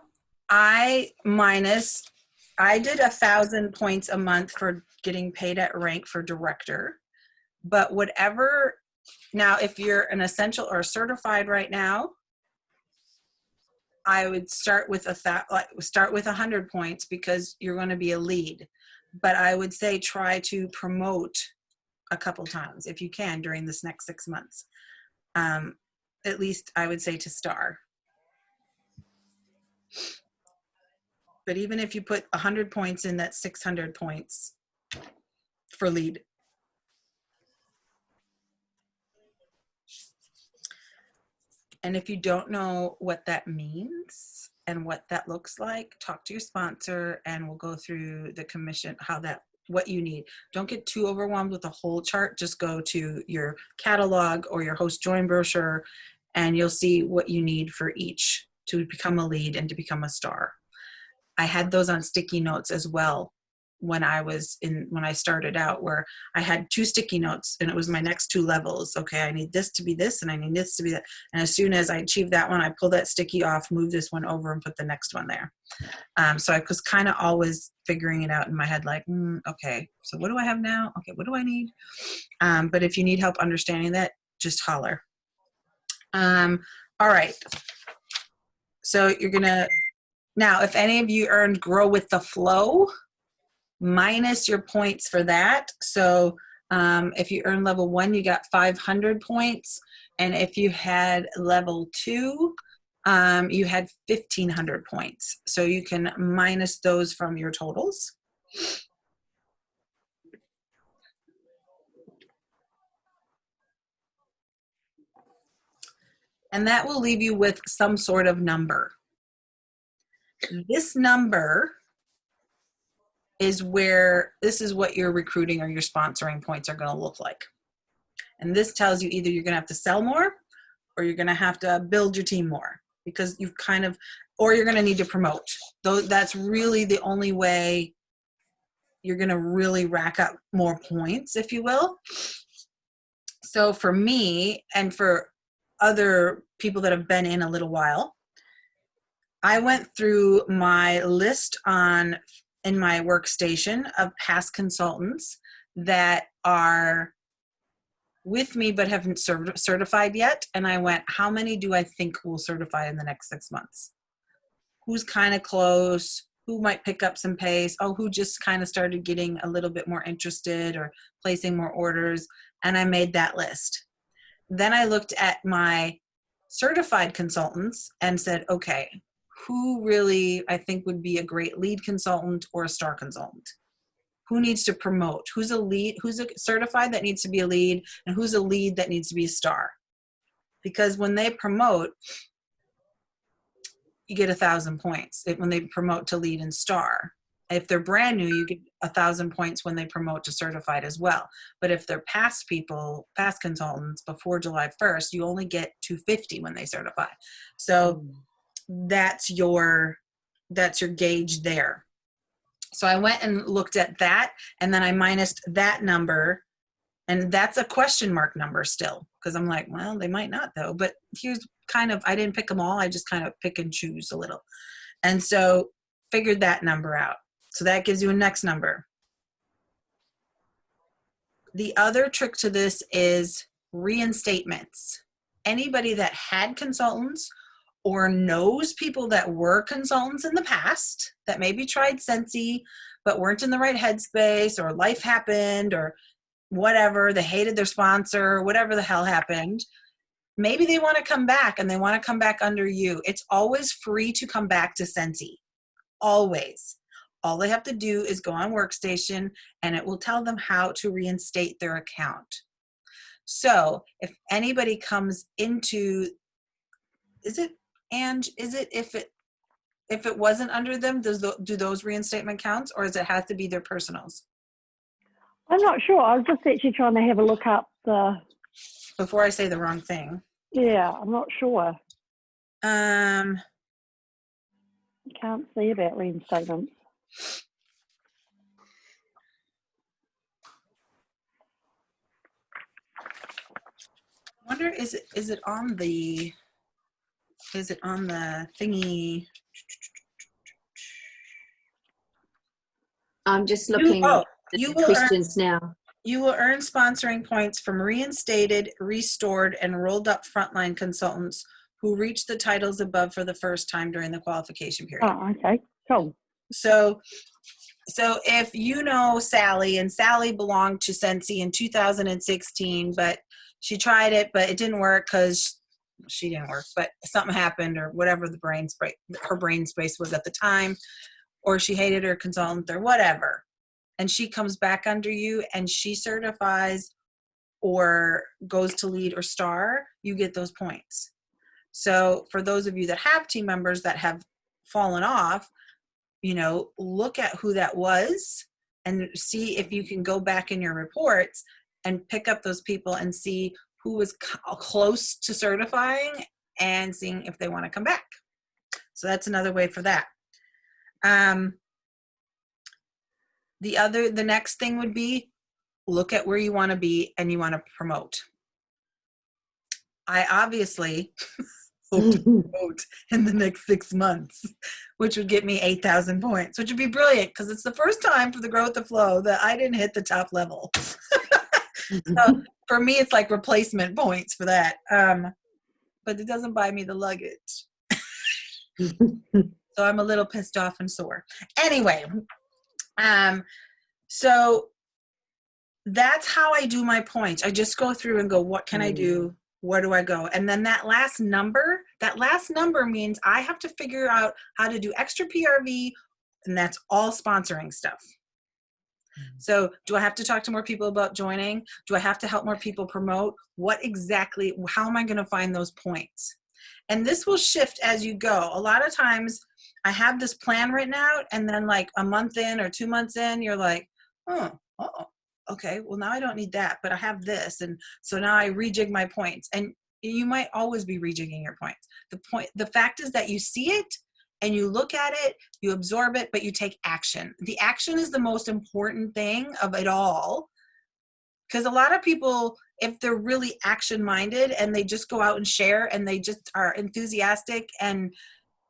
I did 1,000 points a month for getting paid at rank for director, but whatever, now if you're an essential or certified right now, I would start with 100 points because you're going to be a lead. But I would say try to promote a couple times if you can during this next 6 months. At least I would say to star. But even if you put 100 points in, that's 600 points for lead. And if you don't know what that means and what that looks like, talk to your sponsor and we'll go through the commission, what you need. Don't get too overwhelmed with the whole chart. Just go to your catalog or your host join brochure and you'll see what you need for each to become a lead and to become a star. I had those on sticky notes as well when I started out, where I had 2 sticky notes and it was my next 2 levels. Okay, I need this to be this and I need this to be that. And as soon as I achieved that one, I pulled that sticky off, moved this one over and put the next one there. So I was kind of always figuring it out in my head, like, okay, so what do I have now? Okay, what do I need? But if you need help understanding that, just holler. All right. So you're gonna, now if any of you earned Grow with the Flow, minus your points for that. So If you earn level 1, you got 500 points. And if you had level 2, you had 1,500 points. So you can minus those from your totals. And that will leave you with some sort of number. This number is this is what your recruiting or your sponsoring points are going to look like. And this tells you either you're going to have to sell more or you're going to have to build your team more, because you've or you're going to need to promote. That's really the only way you're going to really rack up more points, if you will. So for me, and for other people that have been in a little while, I went through my list in my workstation of past consultants that are with me but haven't certified yet. And I went, how many do I think will certify in the next 6 months? Who's kind of close? Who might pick up some pace? Oh, who just kind of started getting a little bit more interested or placing more orders? And I made that list. Then I looked at my certified consultants and said, okay, who really I think would be a great lead consultant or a star consultant? Who needs to promote? Who's a lead? Who's a certified that needs to be a lead? And who's a lead that needs to be a star? Because when they promote, you get 1,000 points when they promote to lead and star. If they're brand new, you get 1,000 points when they promote to certified as well. But if they're past consultants before July 1st, you only get 250 when they certify. So that's your gauge there. So I went and looked at that, and then I minused that number, and that's a question mark number still, because I'm like, well, they might not though. But here's I didn't pick them all. I just kind of pick and choose a little. And so figured that number out. So that gives you a next number. The other trick to this is reinstatements. Anybody that had consultants or knows people that were consultants in the past that maybe tried Scentsy but weren't in the right headspace, or life happened, or whatever, they hated their sponsor, whatever the hell happened, maybe they want to come back and they want to come back under you. It's always free to come back to Scentsy. Always. All they have to do is go on Workstation and it will tell them how to reinstate their account. So if anybody comes into, if it wasn't under them, do those reinstatement counts, or does it have to be their personals? I'm not sure. I was just actually trying to have a look up before I say the wrong thing. Yeah, I'm not sure. I can't see about reinstatements. I wonder, is it on the thingy? I'm just looking at the questions now. You will earn sponsoring points from reinstated, restored, and rolled up frontline consultants who reach the titles above for the first time during the qualification period. Oh, okay, cool. So if you know Sally, and Sally belonged to Scentsy in 2016, but she tried it, but it didn't work because she didn't work, but something happened or whatever her brain space was at the time, or she hated her consultant or whatever, and she comes back under you and she certifies or goes to lead or star, you get those points. So for those of you that have team members that have fallen off, look at who that was and see if you can go back in your reports and pick up those people and see who was close to certifying and seeing if they want to come back. So that's another way for that. The next thing would be, look at where you want to be and you want to promote. I obviously hope to promote in the next 6 months, which would get me 8,000 points, which would be brilliant because it's the first time for the Growth to Flow that I didn't hit the top level. So for me, it's like replacement points for that. But it doesn't buy me the luggage. So I'm a little pissed off and sore. Anyway, so that's how I do my points. I just go through and go, what can I do? Where do I go? And then that last number means I have to figure out how to do extra PRV, and that's all sponsoring stuff. So do I have to talk to more people about joining? Do I have to help more people promote? What exactly, how am I going to find those points? And this will shift as you go. A lot of times I have this plan written out, and then like a month in or 2 months in, you're like, oh, okay, well now I don't need that, but I have this. And so now I rejig my points. And you might always be rejigging your points. The fact is that you see it and you look at it, you absorb it, but you take action. The action is the most important thing of it all. Because a lot of people, if they're really action minded and they just go out and share and they just are enthusiastic and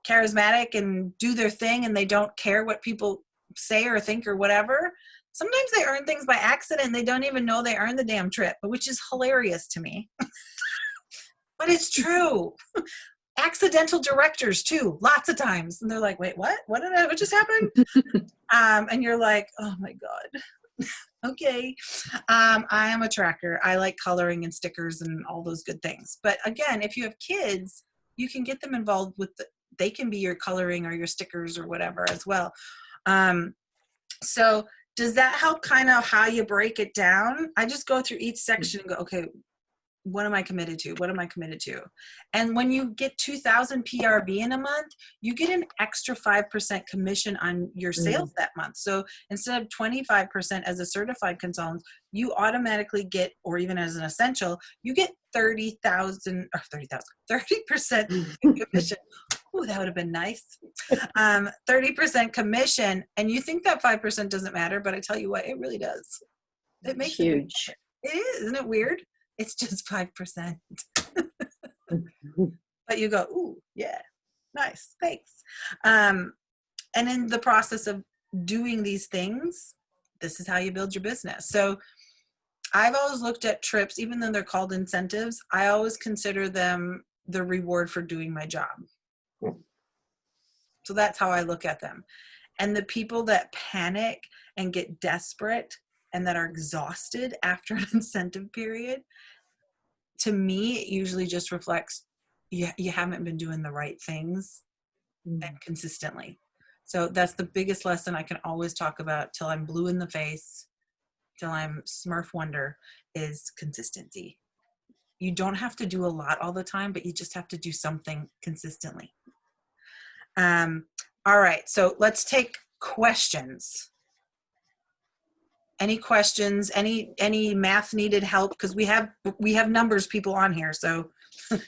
charismatic and do their thing and they don't care what people say or think or whatever, sometimes they earn things by accident and they don't even know they earned the damn trip, which is hilarious to me. But it's true. Accidental directors too, lots of times. And they're like, wait, what just happened? And you're like, oh my God. Okay. I am a tracker. I like coloring and stickers and all those good things. But again, if you have kids, you can get them involved with they can be your coloring or your stickers or whatever as well. So does that help kind of how you break it down? I just go through each section and go, okay, what am I committed to? What am I committed to? And when you get 2,000 PRV in a month, you get an extra 5% commission on your sales that month. So instead of 25% as a certified consultant, you automatically get, or even as an essential, you get 30% commission. Ooh, that would have been nice. 30% commission. And you think that 5% doesn't matter, but I tell you what, it really does. It makes huge. It is, isn't it weird? It's just 5%. But you go, ooh, yeah, nice, thanks. And in the process of doing these things, this is how you build your business. So I've always looked at trips, even though they're called incentives, I always consider them the reward for doing my job. So that's how I look at them. And the people that panic and get desperate and that are exhausted after an incentive period, to me, it usually just reflects you haven't been doing the right things and consistently. So that's the biggest lesson I can always talk about till I'm blue in the face, till I'm Smurf Wonder, is consistency. You don't have to do a lot all the time, but you just have to do something consistently. All right, so let's take questions. Any questions? Any math needed help? Because we have numbers people on here, so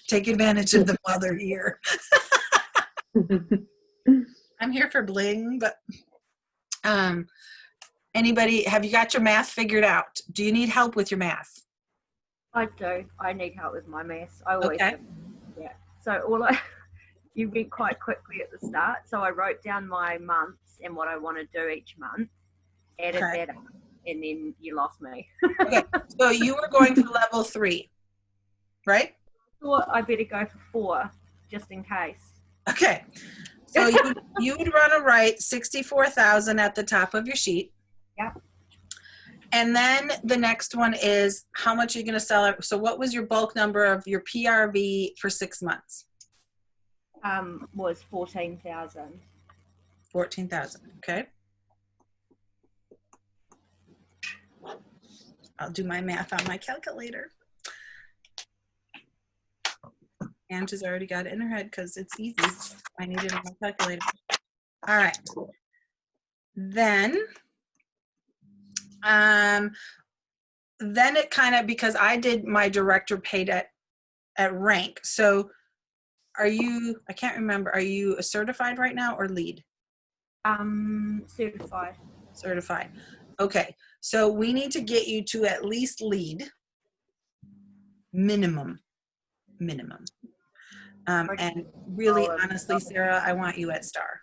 take advantage of them while they're here. I'm here for bling, but anybody, have you got your math figured out? Do you need help with your math? I do. I need help with my maths. I always have. Yeah. So you went quite quickly at the start. So I wrote down my months and what I want to do each month, added that up, and then you lost me. Okay. So you were going for level 3, right? I thought I better go for 4, just in case. Okay. So you would want to write 64,000 at the top of your sheet. Yeah. And then the next one is how much are you going to sell it? So what was your bulk number of your PRV for 6 months? Was 14,000. 14,000. Okay. I'll do my math on my calculator. Angela's already got it in her head because it's easy. I need it on my calculator. All right. Then it kind of, because I did my director paid at rank. So are you, I can't remember, are you a certified right now or lead? Certified. Certified. Okay. So we need to get you to at least lead. Minimum. And really, honestly, Sarah, I want you at star.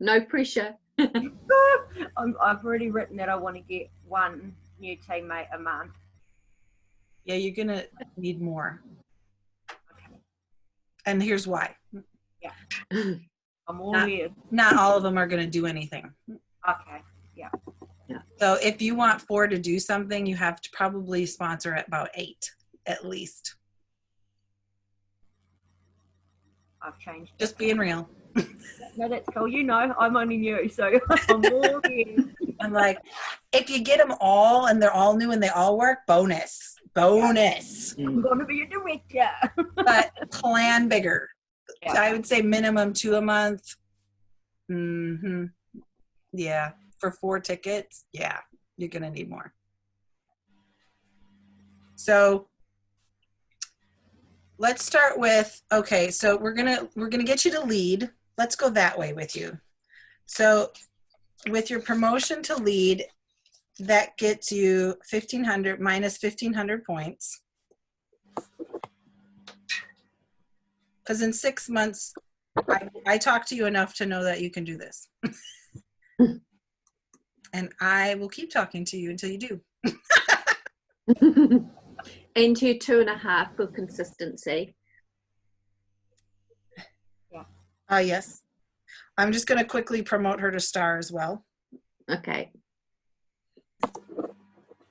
No pressure. I've already written that I want to get 1 new teammate a month. Yeah, you're going to need more. Okay. And here's why. Yeah. I'm all ears. Not all of them are going to do anything. Okay. Yeah. So if you want 4 to do something, you have to probably sponsor at about 8 at least. I've changed. Just being real. No, that's cool. You know, I'm only new, so I'm all in. I'm like, if you get them all and they're all new and they all work, bonus. Bonus. I'm going to be a director. But plan bigger. Yeah. I would say minimum 2 a month. Yeah. For 4 tickets, yeah, you're going to need more. So let's start with, okay, so we're going to get you to lead. Let's go that way with you. So with your promotion to lead, that gets you 1,500 minus 1,500 points. Because in 6 months, I talked to you enough to know that you can do this. And I will keep talking to you until you do. Into 2.5 for consistency. Yeah. Yes. I'm just going to quickly promote her to star as well. Okay.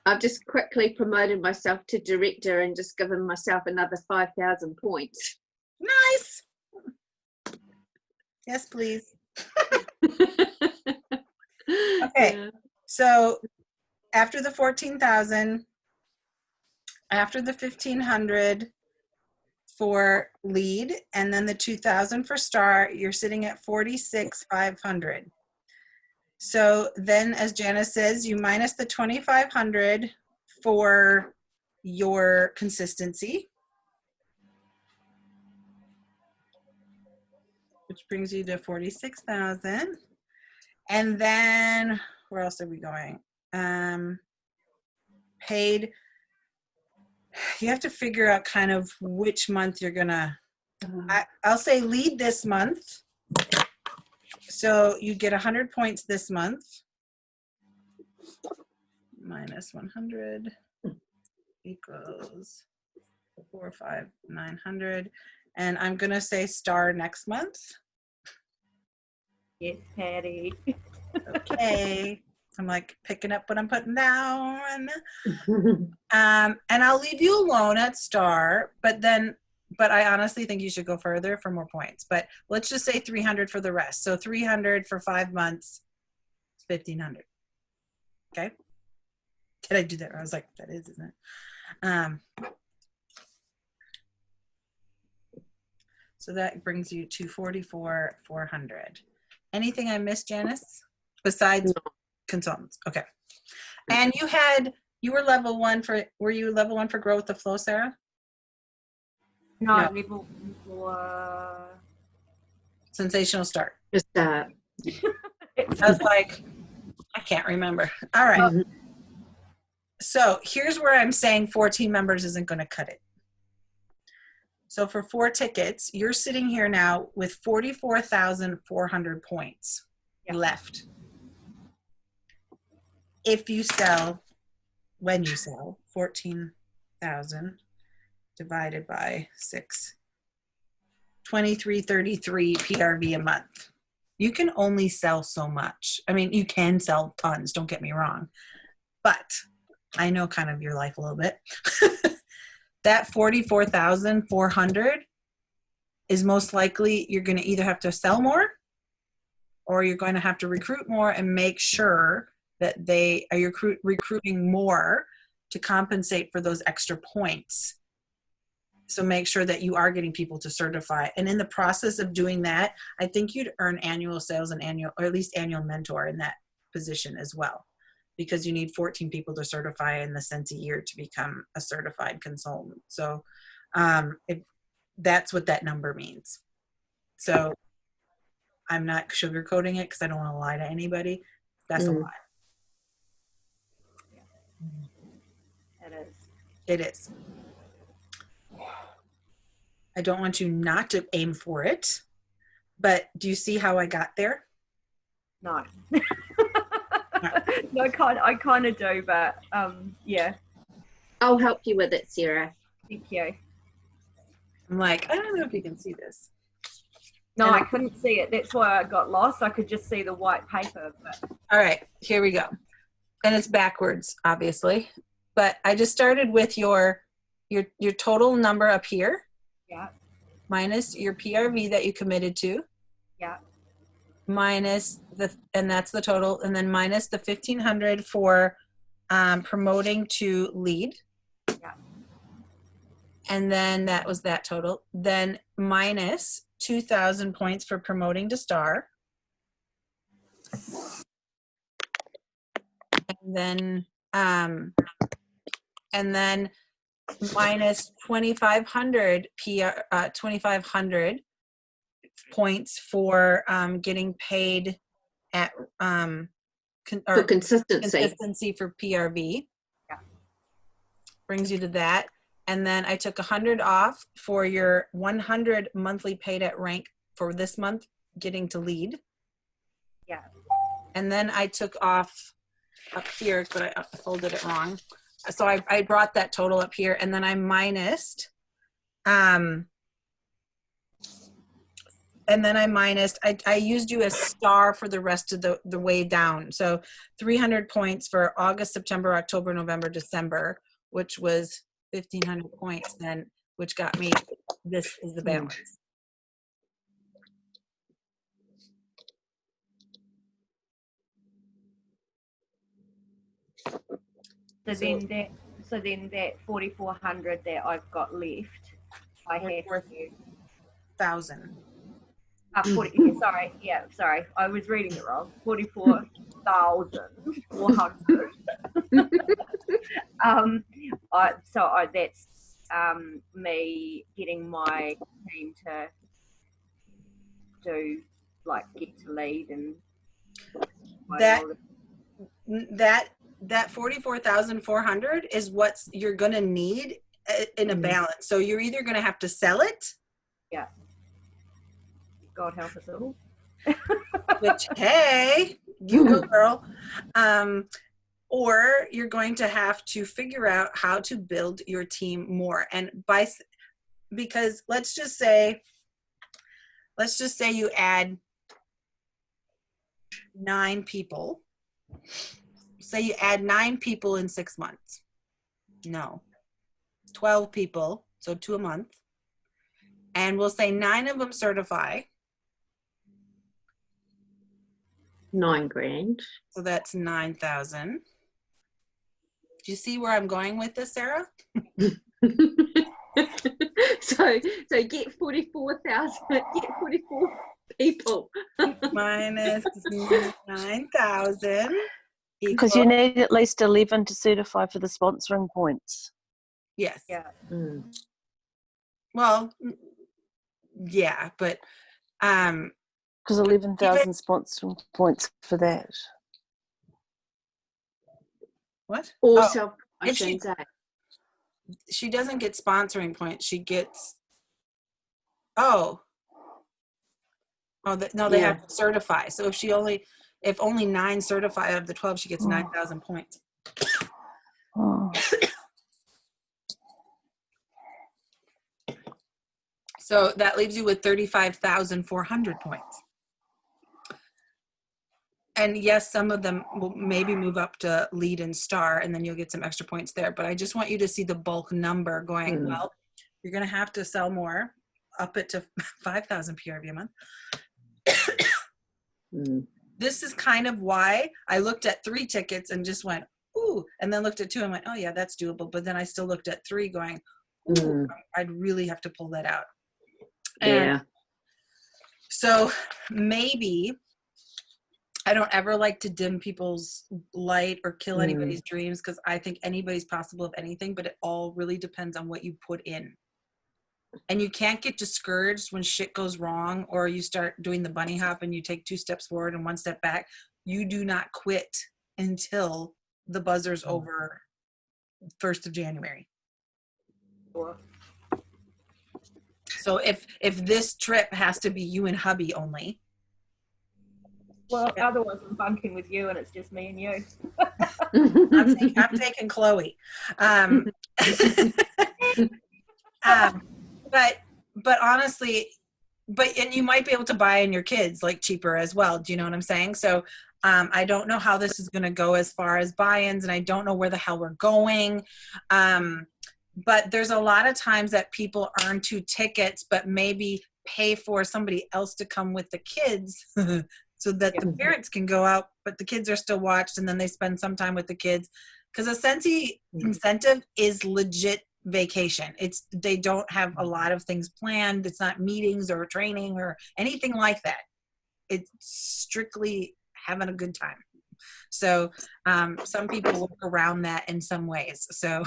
I've just quickly promoted myself to director and just given myself another 5,000 points. Nice. Yes, please. Okay. Yeah. So after the 14,000, after the 1,500 for lead, and then the 2,000 for star, you're sitting at 46,500. So then, as Janice says, you minus the 2,500 for your consistency, which brings you to 46,000. And then, where else are we going? Paid. You have to figure out kind of which month you're gonna, I'll say lead this month. So you get 100 points this month. Minus 100 equals 4,500. And I'm gonna say star next month. Yes, Patty. Okay. I'm like picking up what I'm putting down. And I'll leave you alone at star, but I honestly think you should go further for more points. But let's just say 300 for the rest. So 300 for 5 months, 1,500. Okay. Did I do that? I was like, that is, isn't it? So that brings you to 44,400. Anything I missed, Janice? Besides consultants. Okay. And you were level 1 for, were you level 1 for Grow with the Flow, Sarah? No, level 4. Sensational Start. Just I was like, I can't remember. All right. So here's where I'm saying 14 members isn't going to cut it. So for 4 tickets, you're sitting here now with 44,400 points left. If you sell, when you sell, 14,000 divided by 6, 2333 PRV a month. You can only sell so much. I mean, you can sell tons, don't get me wrong. But I know kind of your life a little bit. That 44,400 is most likely you're going to either have to sell more or you're going to have to recruit more and make sure that they are recruiting more to compensate for those extra points. So make sure that you are getting people to certify. And in the process of doing that, I think you'd earn annual sales and annual, or at least annual mentor in that position as well, because you need 14 people to certify in the Scentsy year to become a certified consultant. So that's what that number means. So I'm not sugarcoating it because I don't want to lie to anybody. That's a lie. It is. It is. I don't want you not to aim for it, but do you see how I got there? No. No, I kind of do, but yeah. I'll help you with it, Sarah. Thank you. I'm like, I don't know if you can see this. No, I couldn't see it. That's why I got lost. I could just see the white paper. But... All right, here we go. and it's backwards, obviously. But I just started with your total number up here. Yeah. Minus your PRV that you committed to. Yeah. Minus and that's the total, and then minus the 1,500 for promoting to lead. Yeah. And then that was that total. Then minus 2,000 points for promoting to star. And then minus 2,500 2,500 points for getting paid at for consistency for PRV. Yeah. Brings you to that. And then I took 100 off for your 100 monthly paid at rank for this month getting to lead. Yeah. And then I took off up here, but I folded it wrong. So I brought that total up here, and then I minused, I used you as star for the rest of the way down. So 300 points for August, September, October, November, December, which was 1,500 points then, which got me, this is the balance. So then that 4,400 that I've got left, I have to 4,000. 40, sorry, I was reading it wrong. 44,400. That's me getting my team to do, like, get to lead and that 44,400 is what you're gonna need in a balance. So you're either gonna have to sell it. Yeah. God help us all. Which, hey, you go, girl. Or you're going to have to figure out how to build your team more. And because let's just say you add 9 people. Say you add 9 people in 6 months. No. 12 people, so 2 a month. And we'll say 9 of them certify. $9,000. So that's 9,000. Do you see where I'm going with this, Sarah? so get 44,000. Get 44 people. Minus 9,000. Because you need at least 11 to certify for the sponsoring points. Yes. Yeah. Well, yeah, but because 11,000 sponsoring points for that. What? Also, if she doesn't get sponsoring points, she gets. No, they have to certify. So if only 9 certify out of the 12, she gets 9,000 points. So that leaves you with 35,400 points. And yes, some of them will maybe move up to lead and star, and then you'll get some extra points there. But I just want you to see the bulk number going, well, you're going to have to sell more, up it to 5,000 PRV a month. This is kind of why I looked at 3 tickets and just went, ooh, and then looked at 2 and went, oh yeah, that's doable. But then I still looked at 3 going, ooh, I'd really have to pull that out. And so maybe, I don't ever like to dim people's light or kill anybody's dreams, because I think anybody's possible of anything, but it all really depends on what you put in. And you can't get discouraged when shit goes wrong, or you start doing the bunny hop and you take 2 steps forward and 1 step back. You do not quit until the buzzer's over 1st of January. So if this trip has to be you and hubby only. Well, otherwise I'm bunking with you and it's just me and you. I'm taking Chloe. But honestly, and you might be able to buy in your kids like cheaper as well. Do you know what I'm saying? So I don't know how this is going to go as far as buy-ins, and I don't know where the hell we're going. But there's a lot of times that people earn 2 tickets, but maybe pay for somebody else to come with the kids so that the parents can go out, but the kids are still watched, and then they spend some time with the kids. Because a Scentsy incentive is legit vacation. They don't have a lot of things planned. It's not meetings or training or anything like that. It's strictly having a good time. So some people work around that in some ways. So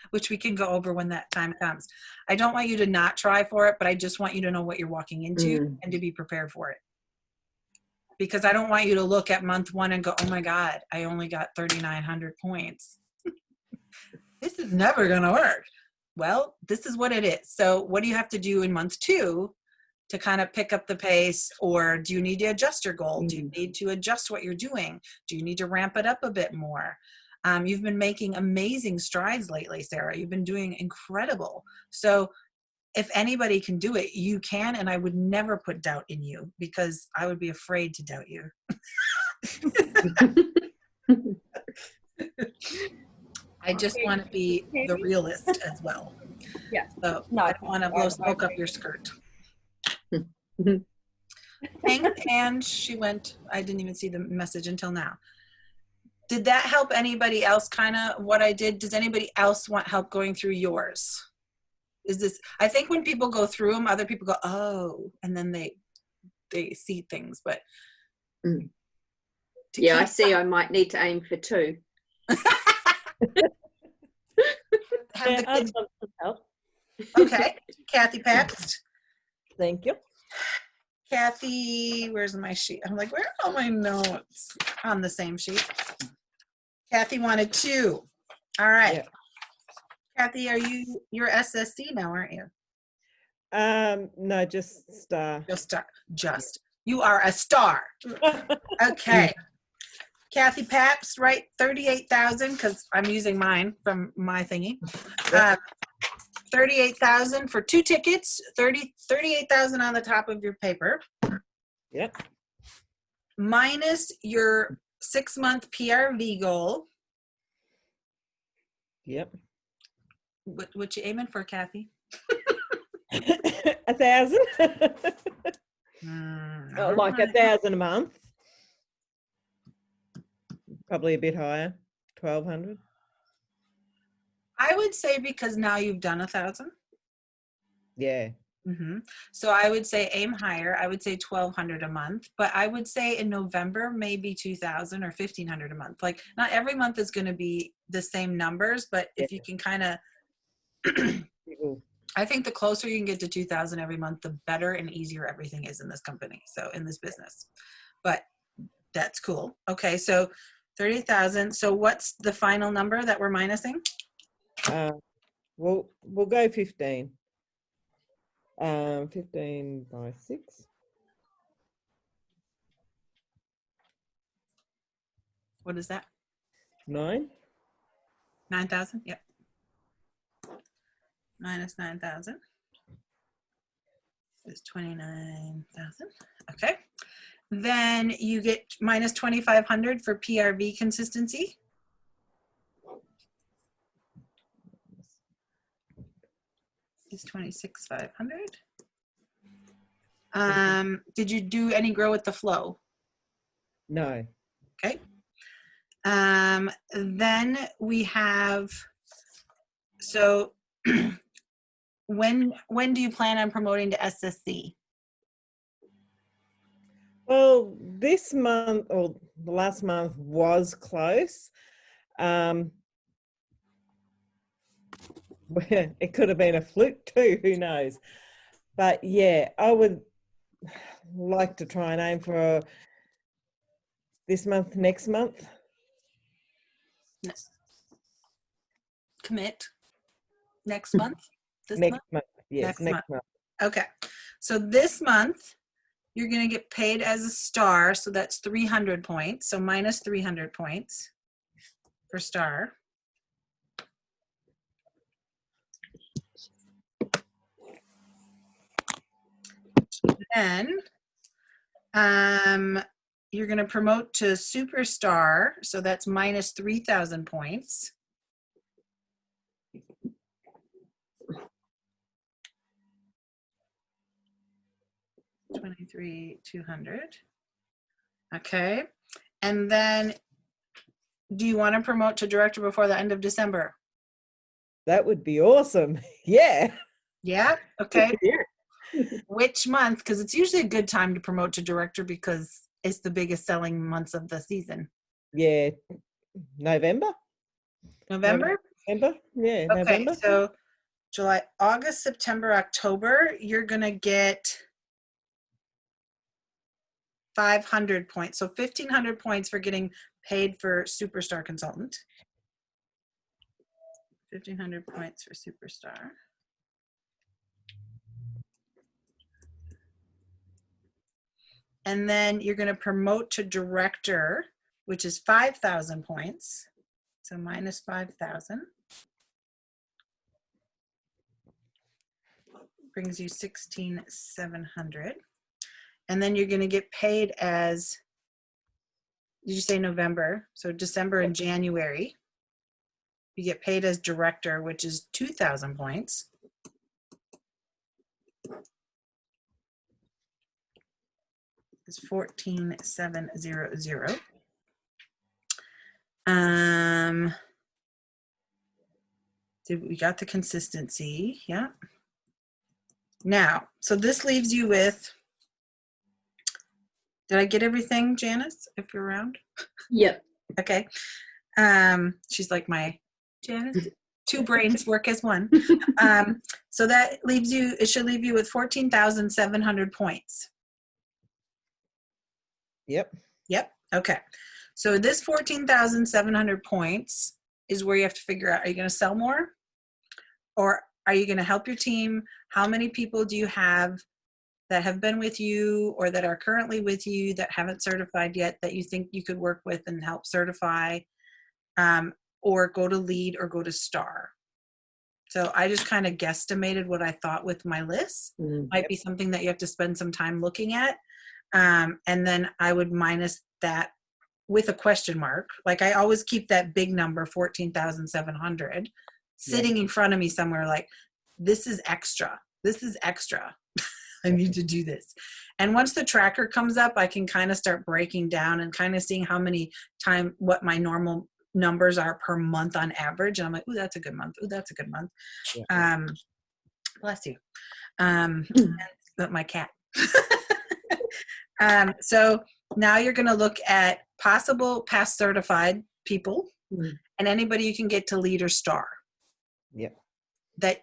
which we can go over when that time comes. I don't want you to not try for it, but I just want you to know what you're walking into and to be prepared for it. Because I don't want you to look at month 1 and go, oh my God, I only got 3,900 points. This is never going to work. Well, this is what it is. So what do you have to do in month 2 to kind of pick up the pace? Or do you need to adjust your goal? Do you need to adjust what you're doing? Do you need to ramp it up a bit more? You've been making amazing strides lately, Sarah. You've been doing incredible. So if anybody can do it, you can, and I would never put doubt in you because I would be afraid to doubt you. I just want to be the realist as well. Yeah. So I don't want to blow smoke up your skirt. And she went, I didn't even see the message until now. Did that help anybody else kind of what I did? Does anybody else want help going through yours? Is this, I think when people go through them, other people go, oh, and then they see things, but. Yeah, I see I might need to aim for 2. Okay, Kathy Pabst. Thank you. Kathy, where's my sheet? I'm like, where are all my notes? On the same sheet. Kathy wanted 2. All right. Yeah. Kathy, you're SSC now, aren't you? No, just star. Just star. Just. You are a star. Okay. Kathy Pabst, right? 38,000 because I'm using mine from my thingy. 38,000 for 2 tickets. 38,000 on the top of your paper. Yep. Minus your 6-month PRV goal. Yep. What you aiming for, Kathy? 1,000. Like 1,000 a month. Probably a bit higher, 1,200. I would say because now you've done 1,000. Yeah. So I would say aim higher. I would say 1,200 a month, but I would say in November maybe 2,000 or 1,500 a month. Like not every month is going to be the same numbers, but if you can kind of, I think the closer you can get to 2,000 every month, the better and easier everything is in this company. So in this business, but that's cool. Okay, so 30,000. So what's the final number that we're minusing? We'll go 15. 15 by 6. What is that? 9. 9,000. Yep. Minus 9,000 is 29,000. Okay. Then you get minus 2,500 for PRV consistency. Is 26,500. Did you do any grow with the flow? No. Okay. Then we have, so when do you plan on promoting to SSC? Well, this month or the last month was close. It could have been a fluke too, who knows? But yeah, I would like to try and aim for this month, next month. Commit. Next month? This next month? Yes, next month. Okay. So this month, you're going to get paid as a star. So that's 300 points. So minus 300 points for star. Then you're going to promote to superstar, so that's minus 3,000 points. $23,200. Okay. And then do you want to promote to director before the end of December? That would be awesome. Yeah. Yeah. Okay. Yeah. Which month? Because it's usually a good time to promote to director because it's the biggest selling months of the season. Yeah. November? November? November? Yeah, Okay. November. So July, August, September, October, you're going to get 500 points. So 1,500 points for getting paid for superstar consultant. 1,500 points for superstar. And then you're going to promote to director, which is 5,000 points. So minus 5,000. Brings you 16,700. And then you're going to get paid as, did you say November? So December and January. You get paid as director, which is 2,000 points. It's 14,700. We got the consistency, yeah. Now, so this leaves you with, did I get everything, Janice, if you're around? Yep. Okay. She's like my, Janice, two brains work as one. So that leaves you, it should leave you with 14,700 points. Yep. Yep. Okay. So this 14,700 points is where you have to figure out, are you going to sell more? Or are you going to help your team? How many people do you have that have been with you or that are currently with you that haven't certified yet that you think you could work with and help certify, or go to lead or go to star? So I just kind of guesstimated what I thought with my list. Might be something that you have to spend some time looking at. And then I would minus that with a question mark. Like I always keep that big number, 14,700, sitting in front of me somewhere like, this is extra. This is extra. I need to do this. And once the tracker comes up, I can kind of start breaking down and kind of seeing how many what my normal numbers are per month on average. And I'm like, ooh, that's a good month. Ooh, that's a good month. Yeah. Bless you. But my cat. So now you're going to look at possible past certified people and anybody you can get to lead or star. Yeah. That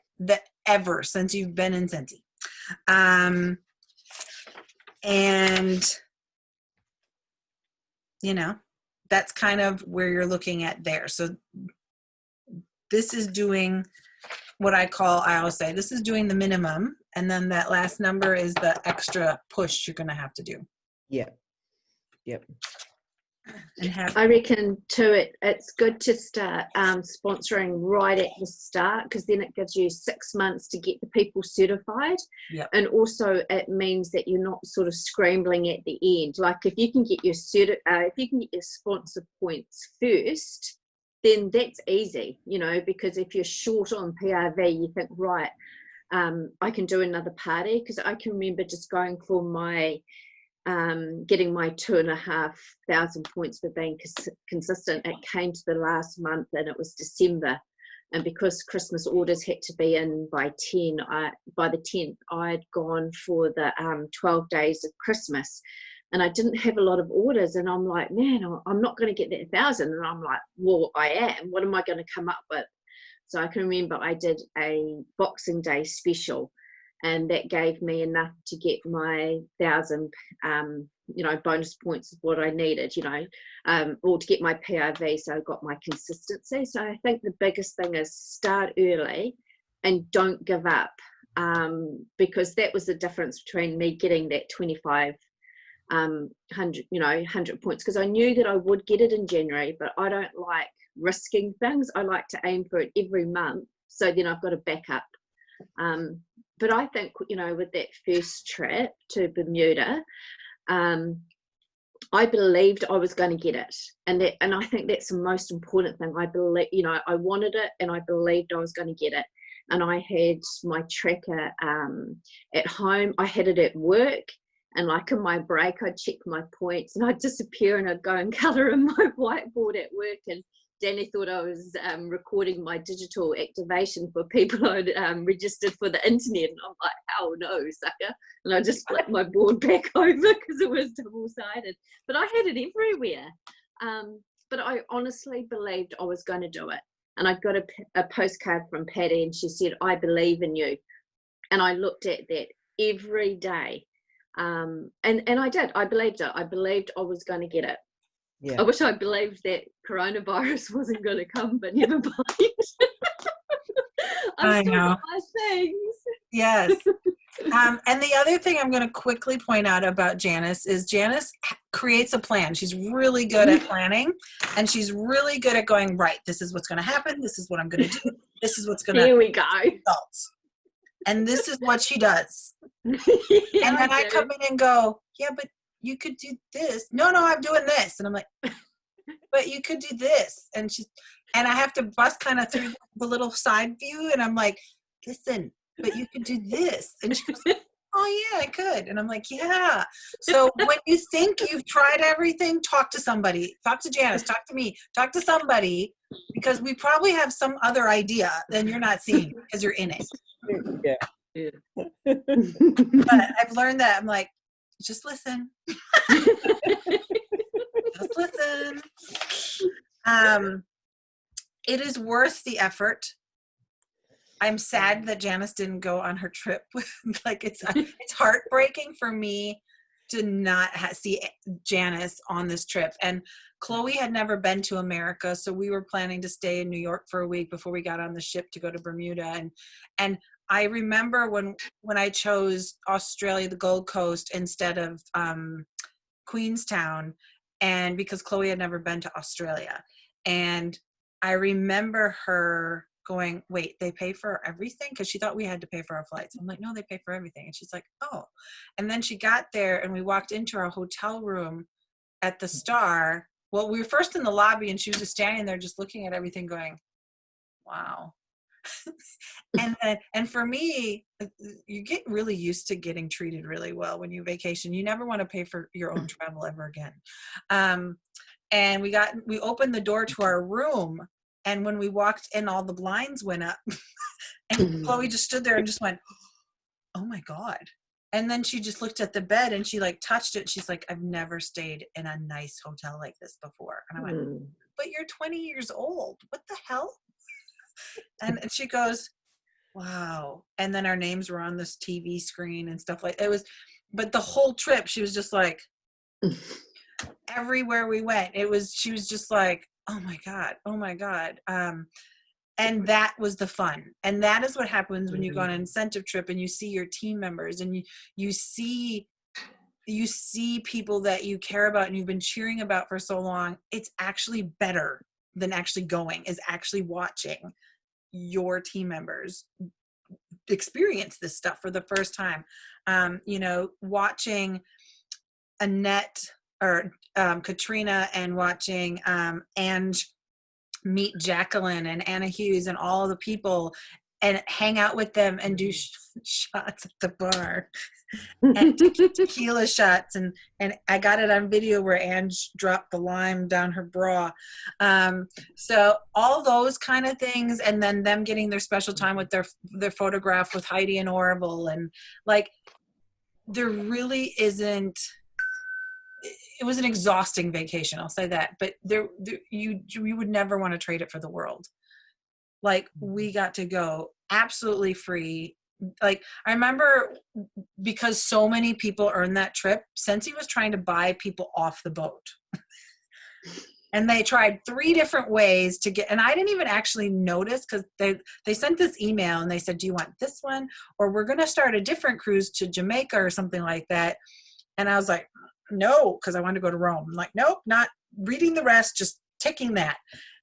ever since you've been in Scentsy. And you know, that's kind of where you're looking at there. So this is doing what I always say, this is doing the minimum. And then that last number is the extra push you're going to have to do. Yeah. Yep. And I reckon too, it's good to start sponsoring right at the start, because then it gives you 6 months to get the people certified. Yep. And also it means that you're not sort of scrambling at the end. Like if you can get your sponsor points first, then that's easy, you know, because if you're short on PRV, you think, right, I can do another party. Because I can remember just going for my getting my 2,500 points for being consistent. It came to the last month and it was December, and because Christmas orders had to be in by the 10th, I'd gone for the 12 days of Christmas, and I didn't have a lot of orders, and I'm like, man, I'm not going to get that 1,000. And I'm like, well, I am. What am I going to come up with? So I can remember I did a Boxing Day special, and that gave me enough to get my 1,000, bonus points of what I needed, or to get my PRV. So I got my consistency. So I think the biggest thing is start early and don't give up, because that was the difference between me getting that 100 points, because I knew that I would get it in January, but I don't like risking things. I like to aim for it every month, so then I've got a backup. but I think, you know, with that first trip to Bermuda, I believed I was going to get it, and I think that's the most important thing. I believe, you know, I wanted it, and I believed I was going to get it. And I had my tracker at home. I had it at work, and like in my break, I'd check my points, and I'd disappear, and I'd go and colour in my whiteboard at work. And Danny thought I was recording my digital activation for people I'd registered for the internet, and I'm like, hell no, sucker. And I just flipped my board back over because it was double-sided. But I had it everywhere. But I honestly believed I was going to do it. And I got a postcard from Patty, and she said, I believe in you. And I looked at that every day. And I did. I believed it. I believed I was going to get it. Yeah. I wish I believed that coronavirus wasn't going to come, but never mind. I know. got my things. Yes. And the other thing I'm going to quickly point out about Janice is Janice creates a plan. She's really good at planning, and she's really good at going, right, this is what's going to happen. This is what I'm going to do. This is what's going to Here we go. results. And this is what she does. Yeah, and then I come in and go, yeah, but you could do this. No, I'm doing this. And I'm like, but you could do this. And I have to bust kind of through the little side view. And I'm like, listen, but you could do this. And she goes, oh yeah, I could. And I'm like, yeah. So when you think you've tried everything, talk to somebody. Talk to Janice, talk to me, talk to somebody, because we probably have some other idea than you're not seeing because you're in it. Yeah. But I've learned that. I'm like, just listen. Just listen. It is worth the effort. I'm sad that Janice didn't go on her trip. Like it's heartbreaking for me to not see Janice on this trip. And Chloe had never been to America, so we were planning to stay in New York for a week before we got on the ship to go to Bermuda. And I remember when I chose Australia, the Gold Coast, instead of Queenstown, and because Chloe had never been to Australia. And I remember her going, wait, they pay for everything? Because she thought we had to pay for our flights. I'm like, no, they pay for everything. And she's like, oh. And then she got there, and we walked into our hotel room at the Star. Well, we were first in the lobby, and she was just standing there just looking at everything going, wow. And for me, you get really used to getting treated really well when you vacation. You never want to pay for your own travel ever again. And we opened the door to our room, and when we walked in, all the blinds went up. And Chloe just stood there and just went, oh my God. And then she just looked at the bed, and she like touched it. She's like, I've never stayed in a nice hotel like this before. And I went, but you're 20 years old. What the hell? And she goes, wow. And then our names were on this TV screen and stuff like it was, but the whole trip, she was just like, everywhere we went, she was just like, oh my God. And that was the fun. And that is what happens when you go on an incentive trip and you see your team members, and you see people that you care about and you've been cheering about for so long. It's actually better than actually going, is actually watching your team members experience this stuff for the first time. Watching Annette or Katrina, and watching Ange meet Jacqueline and Anna Hughes and all the people, and hang out with them and do shots at the bar and tequila shots, and I got it on video where Ange dropped the lime down her bra. So all those kind of things, and then them getting their special time with their photograph with Heidi and Orville, and like there really isn't. It was an exhausting vacation, I'll say that, but you would never want to trade it for the world. Like we got to go absolutely free. Like I remember, because so many people earned that trip, Scentsy was trying to buy people off the boat. And they tried 3 different ways to get, and I didn't even actually notice, because they sent this email and they said, do you want this one? Or we're going to start a different cruise to Jamaica or something like that. And I was like, no, because I wanted to go to Rome. I'm like, nope, not reading the rest, just taking that.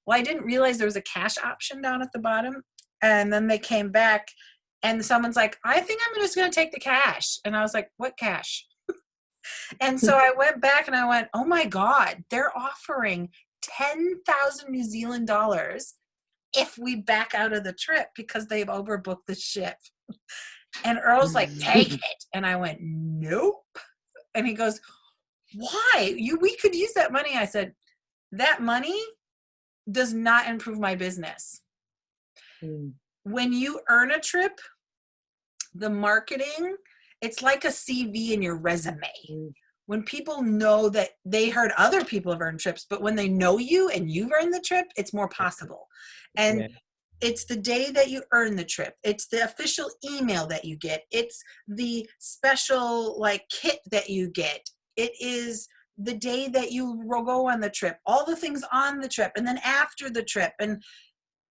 Well, I didn't realize there was a cash option down at the bottom. And then they came back And someone's like, I think I'm just going to take the cash. And I was like, what cash? And so I went back and I went, oh my God, they're offering 10,000 New Zealand dollars if we back out of the trip because they've overbooked the ship. And Earl's like, take it. And I went, nope. And he goes, why? We could use that money. I said, that money does not improve my business. When you earn a trip, the marketing, it's like a CV in your resume. When people know that they heard other people have earned trips, but when they know you and you've earned the trip, it's more possible. And it's the day that you earn the trip. It's the official email that you get. It's the special like kit that you get. It is the day that you go on the trip, all the things on the trip, and then after the trip, and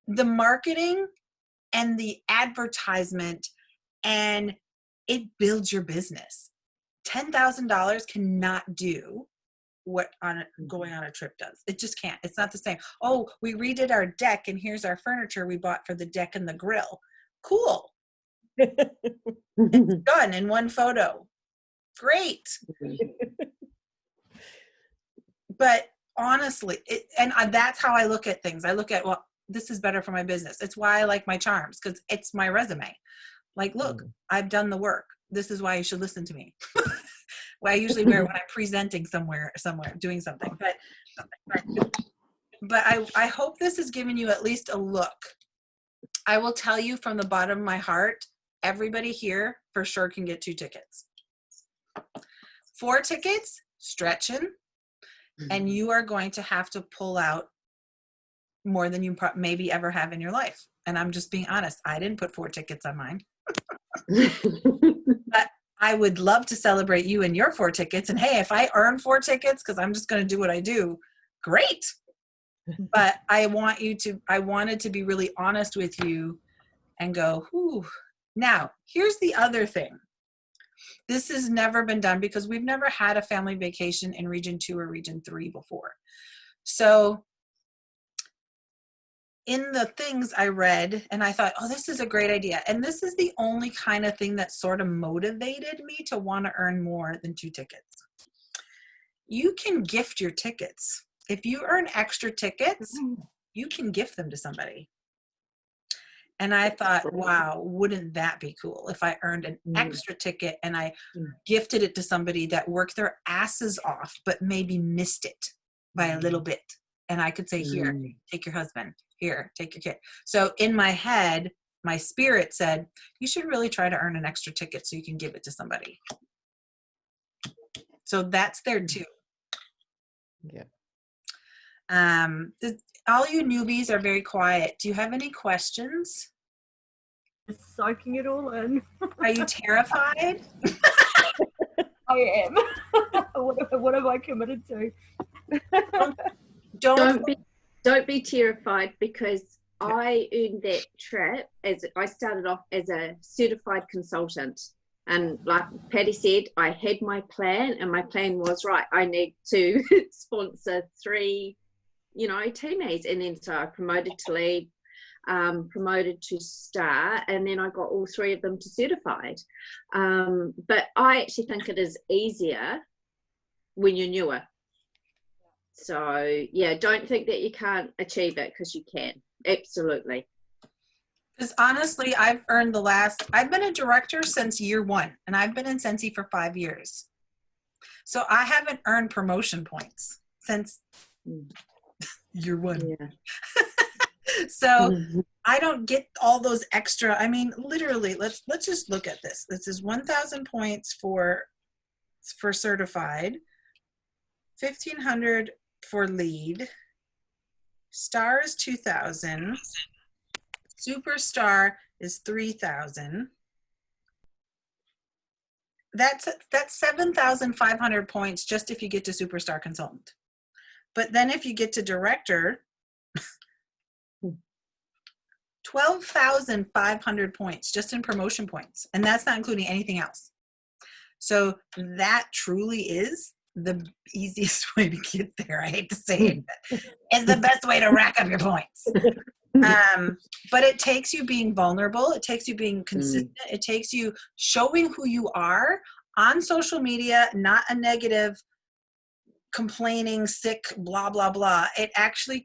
the marketing and the advertisement, and it builds your business. $10,000 cannot do what going on a trip does. It just can't. It's not the same. Oh, we redid our deck and here's our furniture we bought for the deck and the grill. Cool. It's done in one photo. Great. But honestly, that's how I look at things. I look at, well, this is better for my business. It's why I like my charms, because it's my resume. Like, look, I've done the work. This is why you should listen to me. Well, I usually wear it when I'm presenting somewhere, doing something. But I hope this has given you at least a look. I will tell you from the bottom of my heart, everybody here for sure can get 2 tickets. 4 tickets, stretching, and you are going to have to pull out more than you maybe ever have in your life. And I'm just being honest. I didn't put 4 tickets on mine. But I would love to celebrate you and your 4 tickets. And hey, if I earn 4 tickets, because I'm just going to do what I do, great. But I wanted to be really honest with you and go, whew. Now, here's the other thing. This has never been done because we've never had a family vacation in Region 2 or Region 3 before. So in the things I read, and I thought, oh, this is a great idea. And this is the only kind of thing that sort of motivated me to want to earn more than 2 tickets. You can gift your tickets. If you earn extra tickets, you can gift them to somebody. And I thought, wow, wouldn't that be cool if I earned an extra ticket and I gifted it to somebody that worked their asses off, but maybe missed it by a little bit. And I could say, here, take your husband. Here, take your kid. So in my head, my spirit said, you should really try to earn an extra ticket so you can give it to somebody. So that's there too. Yeah. All you newbies are very quiet. Do you have any questions? Just soaking it all in. Are you terrified? I am. What have I committed to? Don't be terrified, because I earned that trip as I started off as a certified consultant. And like Patty said, I had my plan, and my plan was, right, I need to sponsor 3, teammates. And then so I promoted to lead, promoted to star, and then I got all 3 of them to certified. But I actually think it is easier when you're newer. So yeah, don't think that you can't achieve it, because you can. Absolutely. Because honestly, I've been a director since year 1, and I've been in Scentsy for 5 years. So I haven't earned promotion points since year 1. Yeah. So I don't get all those extra. I mean, literally, let's just look at this. This is 1,000 points for certified, 1,500 for lead, star is 2,000, superstar is 3,000. That's 7,500 points just if you get to superstar consultant. But then if you get to director, 12,500 points just in promotion points, and that's not including anything else. So that truly is the easiest way to get there. I hate to say it, but it's the best way to rack up your points. But it takes you being vulnerable. It takes you being consistent. It takes you showing who you are on social media, not a negative, complaining, sick, blah, blah, blah. It actually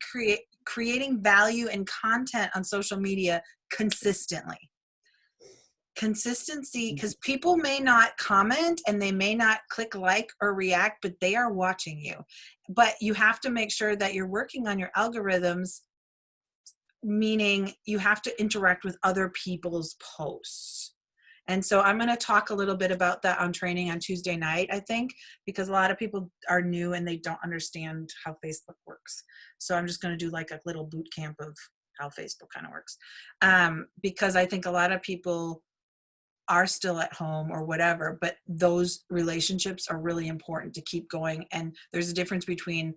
creating value and content on social media consistently. Consistency, because people may not comment and they may not click like or react, but they are watching you. But you have to make sure that you're working on your algorithms, meaning you have to interact with other people's posts. And so I'm going to talk a little bit about that on training on Tuesday night, I think, because a lot of people are new and they don't understand how Facebook works. So I'm just going to do like a little boot camp of how Facebook kind of works. Because I think a lot of people are still at home or whatever, but those relationships are really important to keep going. And there's a difference between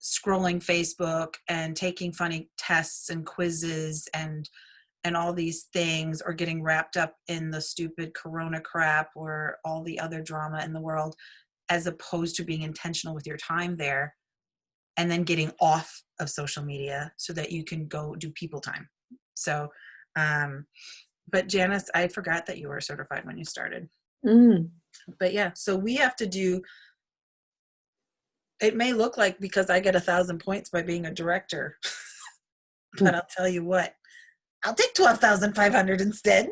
scrolling Facebook and taking funny tests and quizzes and all these things, or getting wrapped up in the stupid corona crap or all the other drama in the world, as opposed to being intentional with your time there and then getting off of social media so that you can go do people time. So, but Janice, I forgot that you were certified when you started. But yeah, so we have to do, it may look like because I get 1,000 points by being a director, but I'll tell you what, I'll take 12,500 instead.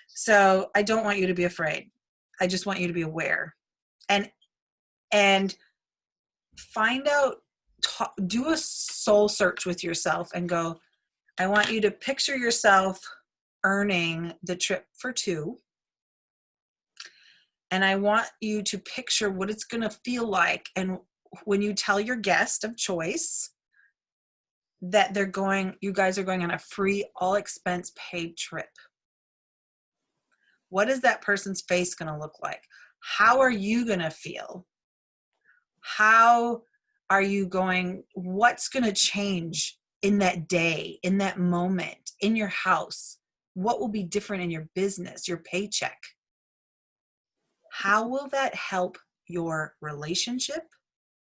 So I don't want you to be afraid. I just want you to be aware and find out, do a soul search with yourself and go, I want you to picture yourself earning the trip for 2. And I want you to picture what it's going to feel like. And when you tell your guest of choice that you guys are going on a free, all expense paid trip, what is that person's face going to look like? How are you going to feel? How are you what's going to change in that day, in that moment, in your house? What will be different in your business, your paycheck? How will that help your relationship,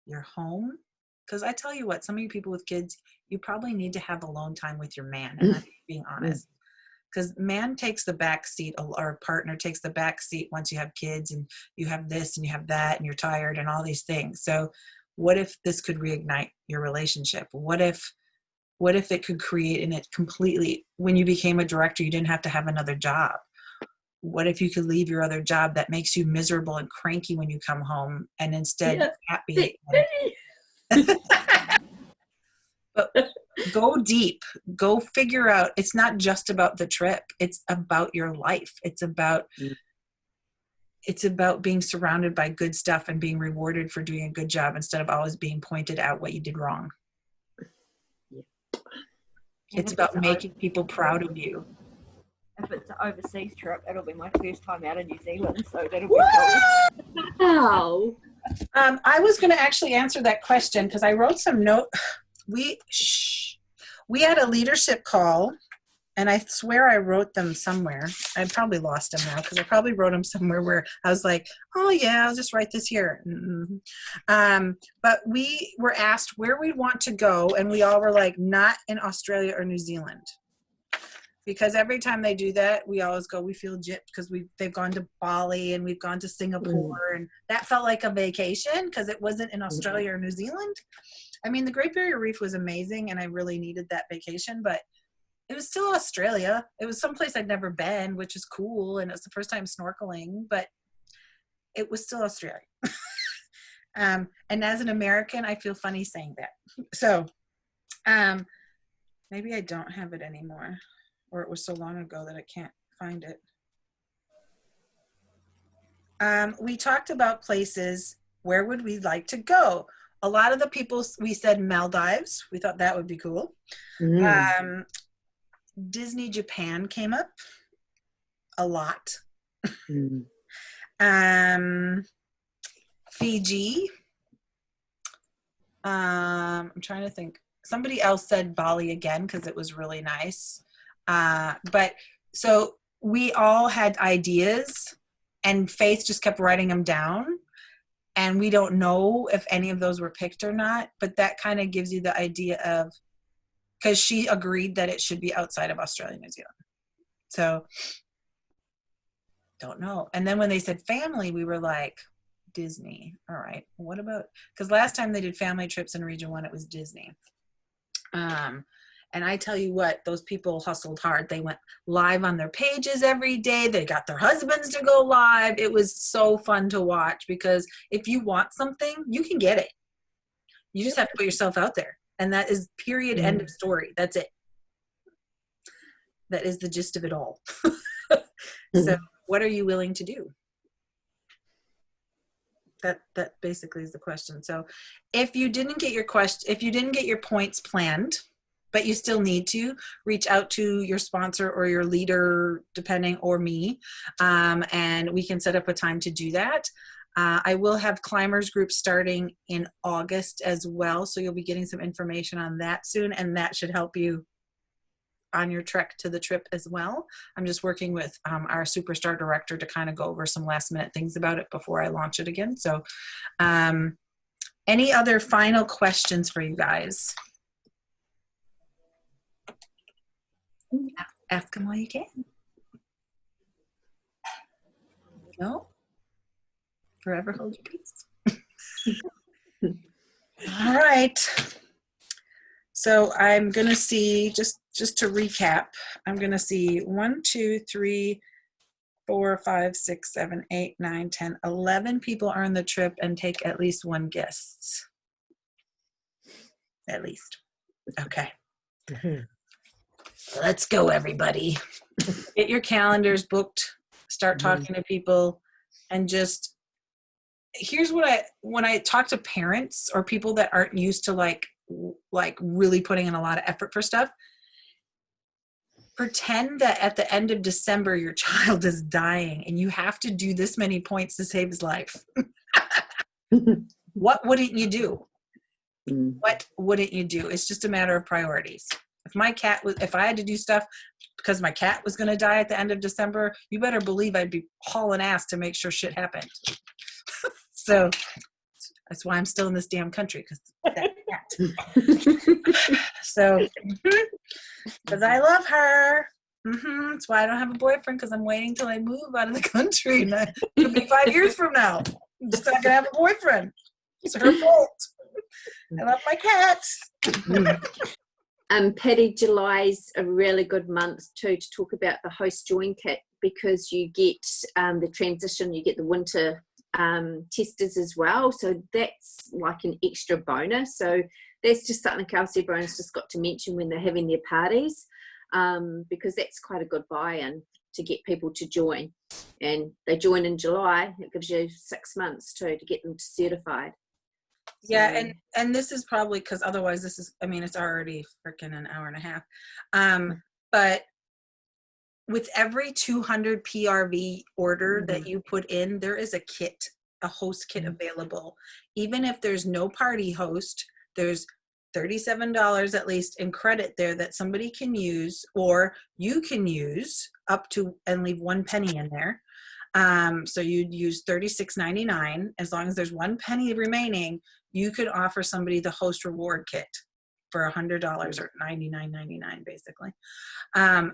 your home? Because I tell you what, some of you people with kids, you probably need to have alone time with your man, and I'm being honest. Because man takes the back seat, or partner takes the back seat once you have kids and you have this and you have that and you're tired and all these things. So what if this could reignite your relationship? What if it could create in it completely, when you became a director, you didn't have to have another job? What if you could leave your other job that makes you miserable and cranky when you come home, and instead happy? But go deep, go figure out, it's not just about the trip, it's about your life. It's about being surrounded by good stuff and being rewarded for doing a good job instead of always being pointed out what you did wrong. It's about making people proud of you. If it's an overseas trip, it'll be my first time out of New Zealand, so that'll be cool. Wow. I was going to actually answer that question because I wrote some note. We had a leadership call, and I swear I wrote them somewhere. I probably lost them now because I probably wrote them somewhere where I was like, oh yeah, I'll just write this here. But we were asked where we want to go, and we all were like, not in Australia or New Zealand. Because every time they do that, we always go, we feel gypped because they've gone to Bali and we've gone to Singapore, and that felt like a vacation because it wasn't in Australia or New Zealand. I mean, the Great Barrier Reef was amazing and I really needed that vacation, but it was still Australia. It was someplace I'd never been, which is cool, and it was the first time snorkeling, but it was still Australia. And as an American, I feel funny saying that. So maybe I don't have it anymore, or it was so long ago that I can't find it. We talked about places, where would we like to go? A lot of the people, we said Maldives. We thought that would be cool. Disney Japan came up a lot. Fiji. I'm trying to think. Somebody else said Bali again because it was really nice. But so we all had ideas, and Faith just kept writing them down. And we don't know if any of those were picked or not, but that kind of gives you the idea of because she agreed that it should be outside of Australia, New Zealand. So don't know. And then when they said family, we were like, Disney. All right, what about, because last time they did family trips in Region 1, it was Disney. And I tell you what, those people hustled hard. They went live on their pages every day. They got their husbands to go live. It was so fun to watch, because if you want something, you can get it. You just have to put yourself out there. And that is period, end of story. That's it. That is the gist of it all. So what are you willing to do? That basically is the question. So if you didn't get your points planned, but you still need to reach out to your sponsor or your leader, depending, or me, and we can set up a time to do that. I will have climbers groups starting in August as well, so you'll be getting some information on that soon, and that should help you on your trek to the trip as well. I'm just working with our superstar director to kind of go over some last minute things about it before I launch it again. So any other final questions for you guys? Ask them while you can. No? Forever hold your peace. All right. So I'm going to see, just to recap, I'm going to see 1, 2, 3, 4, 5, 6, 7, 8, 9, 10, 11 people are on the trip and take at least 1 guest. At least. Okay. Let's go, everybody. Get your calendars booked. Start talking to people, and just, here's what when I talk to parents or people that aren't used to like really putting in a lot of effort for stuff, pretend that at the end of December your child is dying and you have to do this many points to save his life. What wouldn't you do? What wouldn't you do? It's just a matter of priorities. If I had to do stuff because my cat was going to die at the end of December, you better believe I'd be hauling ass to make sure shit happened. So that's why I'm still in this damn country, because that cat. So, because I love her. That's why I don't have a boyfriend, because I'm waiting till I move out of the country. And it could be 5 years from now. I'm just not going to have a boyfriend. It's her fault. I love my cat. Patty, July's a really good month too to talk about the host join kit, because you get the transition, you get the winter testers as well, so that's like an extra bonus. So that's just something else everyone's just got to mention when they're having their parties, because that's quite a good buy-in to get people to join, and they join in July. It gives you 6 months too to get them certified. Yeah, and this is probably because otherwise this is, I mean, it's already freaking an hour and a half. But with every 200 PRV order that you put in, there is a host kit available. Even if there's no party host, there's $37 at least in credit there that somebody can use, or you can use up to, and leave 1 penny in there. So you'd use $36.99. As long as there's 1 penny remaining, you could offer somebody the host reward kit for $100 or $99.99 basically.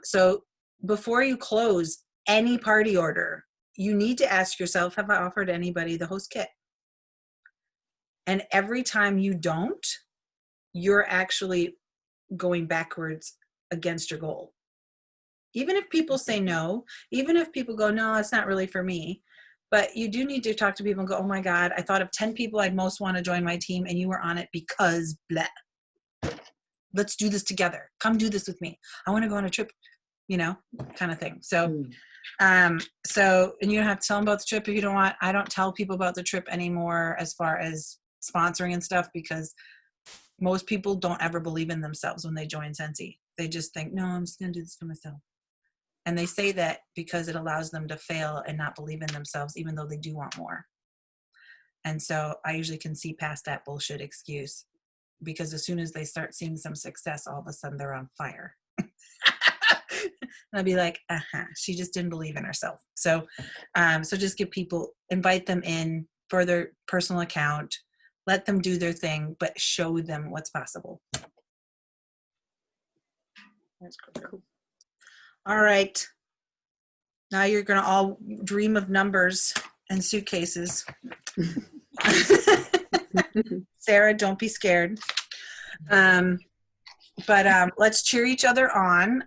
So before you close any party order, you need to ask yourself, have I offered anybody the host kit? And every time you don't, you're actually going backwards against your goal. Even if people say no, even if people go, no, it's not really for me, but you do need to talk to people and go, oh my God, I thought of 10 people I'd most want to join my team and you were on it because blah. Let's do this together. Come do this with me. I want to go on a trip, kind of thing. So, and you don't have to tell them about the trip if you don't want. I don't tell people about the trip anymore as far as sponsoring and stuff, because most people don't ever believe in themselves when they join Scentsy. They just think, no, I'm just going to do this for myself. And they say that because it allows them to fail and not believe in themselves, even though they do want more. And so I usually can see past that bullshit excuse, because as soon as they start seeing some success, all of a sudden they're on fire. And I'll be like, she just didn't believe in herself. So, so just invite them in for their personal account, let them do their thing, but show them what's possible. That's cool. All right. Now you're going to all dream of numbers and suitcases. Sarah, don't be scared. But let's cheer each other on.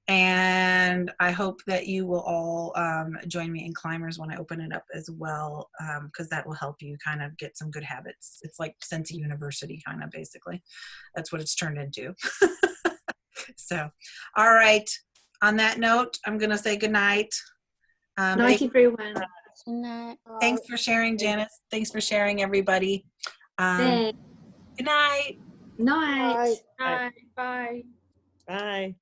And I hope that you will all join me in Climbers when I open it up as well, because that will help you kind of get some good habits. It's like Scentsy University, kind of, basically. That's what it's turned into. So, all right. On that note, I'm going to say good night. Night, everyone. Good night. Thanks for sharing, Janice. Thanks for sharing, everybody. Thanks. Good night. Night. Bye. Bye. Bye.